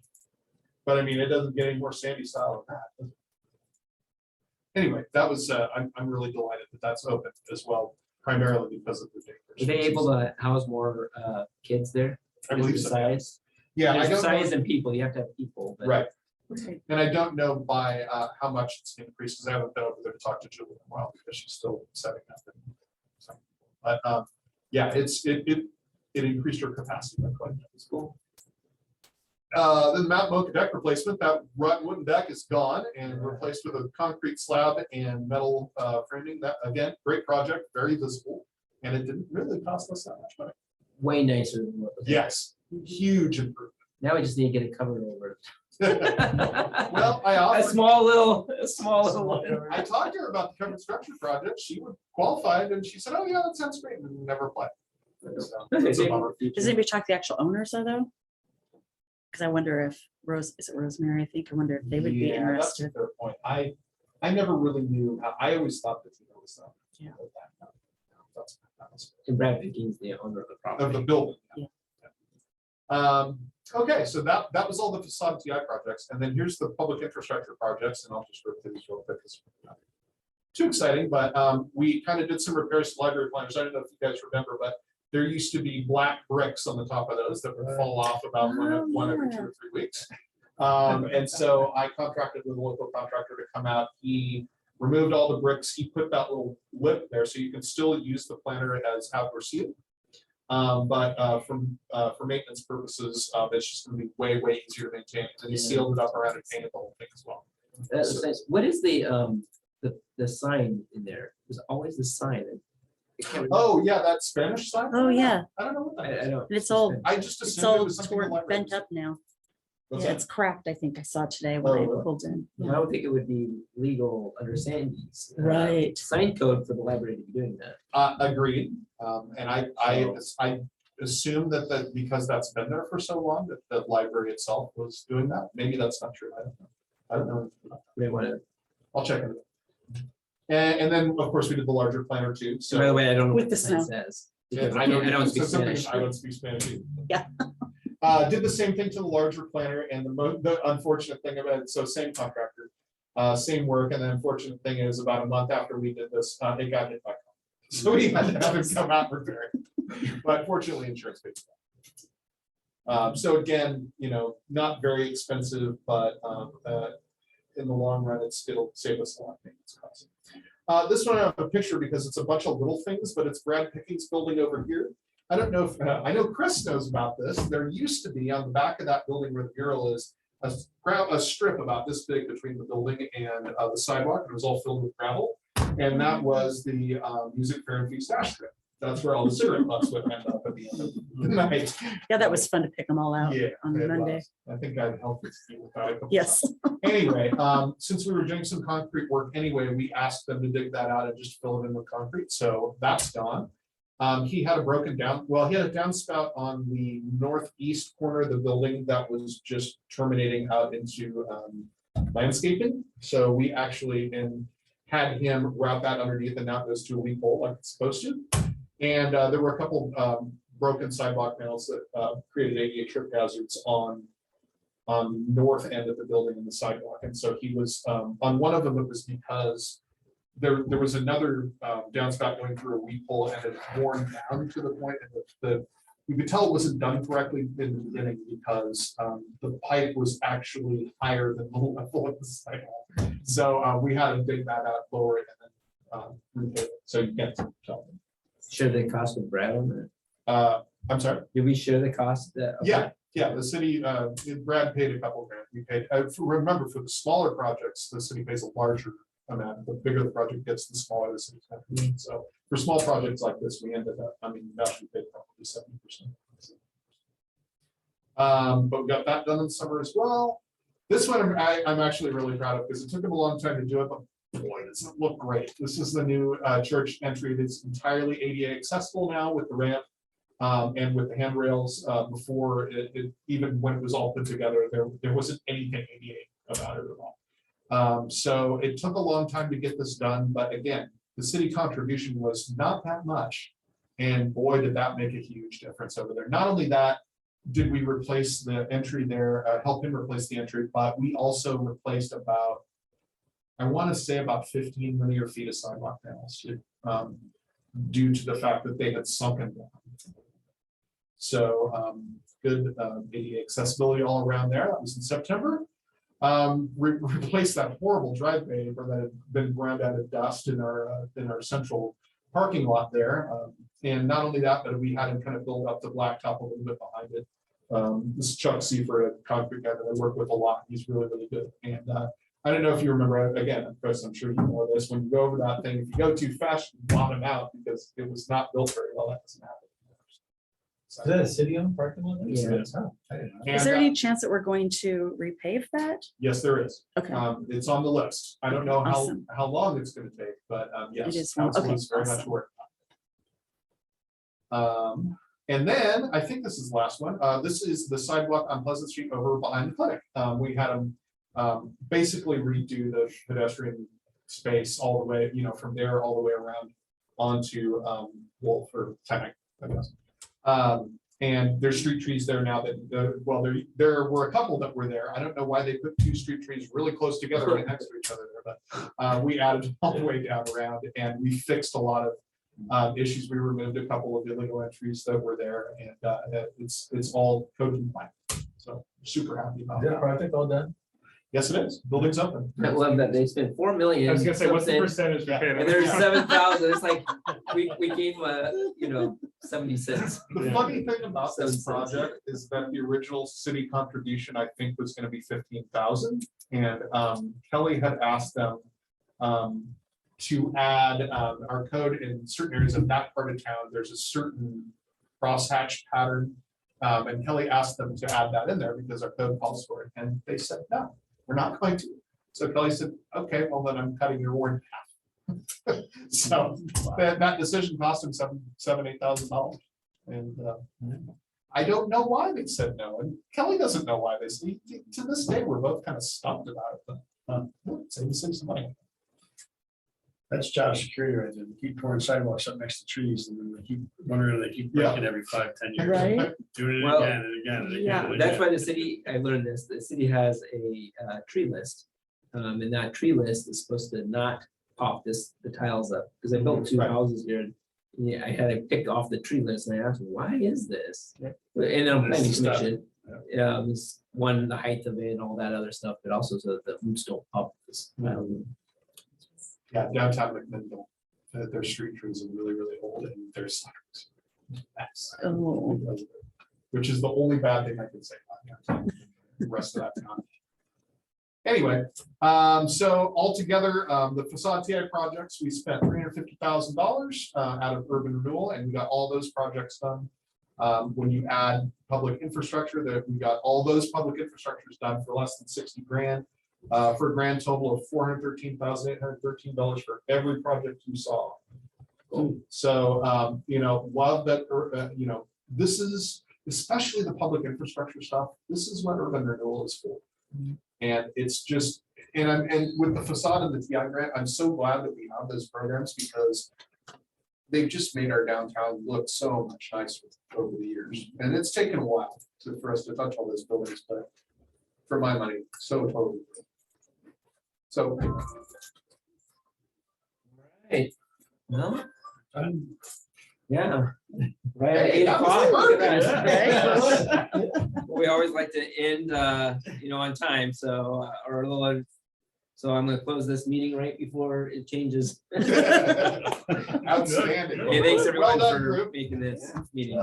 But I mean, it doesn't get any more sandy style than that. does it? Anyway, that was, I'm really delighted that that's open as well, primarily because of the daycare. Were they able to house more kids there? I believe Is so. the size? Yeah, I There's don't size know, and people, you have to have people. but- right. Okay. And I don't know by how much it's increased, because I haven't been over there to talk to Julie in a while, because she's still setting up. But yeah, it increased her capacity by quite a bit. It's cool. Then the Mount Mocha deck replacement, that wooden deck is gone and replaced with a concrete slab and metal framing. That, again, great project, very visible, and it didn't really cost us that much money. Way nicer than what was there. Yes, huge improvement. Now we just need to get it covered over. Well, I A offered, small little one. I talked to her about the covered structure project. She would qualify it, and she said, "Oh yeah, that sounds great," and never applied. So, it's a bummer. Does anybody talk to the actual owners though? Because I wonder if is it Rosemary? I think I wonder if they would be Yeah, that's a interested. fair point. I never really knew. I always thought that he was Yeah. that's And Brad Picking's the owner of the of property. the building. Yeah. Okay, so that was all the facade TI projects, and then here's the public infrastructure projects, and I'll just rip through these real quick. 'Cause it's not too exciting, but we kind of did some repairs to library planners. I don't know if you guys remember, but there used to be black bricks on the top of those that would fall off about one every 2 or 3 weeks. And so I contracted with a local contractor to come out. He removed all the bricks. He put that little lip there so you can still use the planter as outdoor seating. But for maintenance purposes, it's just going to be way easier to maintain. And he sealed it up around and painted the whole thing as well. That's nice. What is the sign in there? There's always the sign. I can't remember. Oh, yeah, that Spanish sign? Oh, yeah. I don't know what that is. I don't. It's all, I just it's assumed it all was something the torn, library bent was- up now. What's Yeah, that? it's cracked, I think I saw today when I really? pulled in. I Yeah. don't think it would be legal under Sandy's Right. sign code for the library to be doing that. Agreed. And I assume that because that's been there for so long, that the library itself was doing that. Maybe that's not true. I don't know. They want to. I'll check it. And then, of course, we did the larger planner too. So By the way, I don't know With what the the sign snow. says. Yeah, Because I don't speak so something- Spanish. I don't speak Spanish either. Yeah. Did the same thing to the larger planner, and the unfortunate thing about it, so same contractor, same work, and the unfortunate thing is about a month after we did this, it got hit by a car. So we had to have it come out and repair it. But fortunately, insurance paid for that. So again, not very expensive, but in the long run, it'll save us a lot of maintenance costs. This one I have a picture because it's a bunch of little things, but it's Brad Picking's building over here. I don't know if, I know Chris knows about this. There used to be on the back of that building where the mural is, a strip about this big between the building and the sidewalk. And it was all filled with gravel. And that was the Music Fair and Feast Ash strip. That's where all the cigarette butts would end up at the end of the night. Yeah, that was fun to pick them all out Yeah, on it Monday. was. I think I'd helped with that a couple Yes. times. Anyway, since we were doing some concrete work anyway, we asked them to dig that out and just fill it in with concrete. So that's gone. He had a he had a downspout on the northeast corner of the building that was just terminating out into landscaping. So we actually had him route that underneath, and now it goes to a weep hole like it's supposed to. And there were a couple broken sidewalk panels that created ADA trip hazards on north end of the building and the sidewalk. And so he was on one of them. It was because there was another downspout going through a weep hole, and it worn down to the point that you could tell it wasn't done correctly in the beginning because the pipe was actually higher than the level of the sidewalk. So we had to dig that out, lower it, and then repair it. So you can't tell. Share the cost with Brad on that? I'm sorry. Did we share the cost? Yeah, the city, Brad paid a couple grand. We paid, remember, for the smaller projects, the city pays a larger amount. The bigger the project gets, the smaller the city's contribution. So for small projects like this, we ended up, we paid probably 70%. But we got that done in the summer as well. This one I'm actually really proud of because it took him a long time to do it, but boy, does it look great. This is the new church entry. It's entirely ADA accessible now with the ramp and with the handrails. Before even when it was all put together, there wasn't anything ADA about it at all. So it took a long time to get this done, but again, the city contribution was not that much, and boy, did that make a huge difference over there. Not only that, did we replace the entry there, help him replace the entry, but we also replaced about, I want to say about 15 linear feet of sidewalk panels due to the fact that they had sunken down. So good ADA accessibility all around there. That was in September. Replaced that horrible driveway that had been ground out of dust in our central parking lot there. And not only that, but we had to kind of build up the blacktop a little bit behind it. This is Chuck Seifert, a concrete guy that I work with a lot. He's really, really good. And I don't know if you remember, again, Chris, I'm sure you know this, when you go over that thing, if you go too fast, you bottom out because it was not built very well. That doesn't happen. Is that a city-owned parking lot? Yeah. I didn't know. Is there any chance that we're going to repave that? Yes, there is. Okay. It's on the list. I don't know Awesome. how long it's going to take, but yes, It is. council Okay, is very much awesome. working on it. And then I think this is the last one. This is the sidewalk on Pleasant Street over behind the clinic. We had them basically redo the pedestrian space all the way, from there all the way around onto Wolf or Tennant, I guess. And there's street trees there now that, well, there were a couple that were there. I don't know why they put two street trees really close together right next to each other there, but we added all the way down around and we fixed a lot of issues. We removed a couple of illegal entries that were there and it's all code compliant. So super happy about Yeah, that. project all done. Yes, it is. Building's open. I love that they spent 4 million. I was gonna say, what's the something, percentage? we Yeah. paid on and there's this? 7,000. It's like we gave them 70 cents. The funny thing about this 7 cents. project is that the original city contribution, I think, was gonna be 15,000. And Kelly had asked them to add our code in certain areas of that part of town. There's a certain crosshatch pattern. And Kelly asked them to add that in there because our code calls for it. And they said, no, we're not going to. So Kelly said, okay, well then I'm cutting your award in half. So that decision cost him $8,000. And I don't know why they said no. And Kelly doesn't know why they said. To this day, we're both kind of stumped about it. But save some money. That's job security right there. They keep pouring sidewalks up next to trees and then they keep wondering, they keep breaking every 5-10 years. Right? Doing it Well, again and again and again. yeah, and That's again. why the city, I learned this, the city has a tree list. And that tree list is supposed to not pop the tiles up, because I built 2 Right. houses here. And yeah, I had to pick off the tree list and I asked, why is this? And then This planning is stuff. commission, this one, the height of it and all that other stuff, but also so that the roots don't pop. Yeah, downtown McMinnville, their street trees are really, really old and they're suckers. Oh. Which is the only bad thing I can say about downtown. The rest of that town. Anyway, so altogether, the facade TI projects, we spent $350,000 out of urban renewal, and we got all those projects done. When you add public infrastructure, that we got all those public infrastructures done for less than 60 grand. For a grand total of $413,813 for every project you saw. So, love that, this is, especially the public infrastructure stuff, this is what urban renewal is for. And it's just, and with the facade and the TI grant, I'm so glad that we have those programs because they've just made our downtown look so much nicer over the years. And it's taken a while for us to touch all those buildings, but for my money, so totally. So, Right. Well, yeah. Right at Hey, 8 that was o'clock. Look at perfect. that. We always like to end, on time, so, or a little, so I'm gonna close this meeting right before it changes. outstanding. Okay, thanks Well everyone done, for group. making this meeting.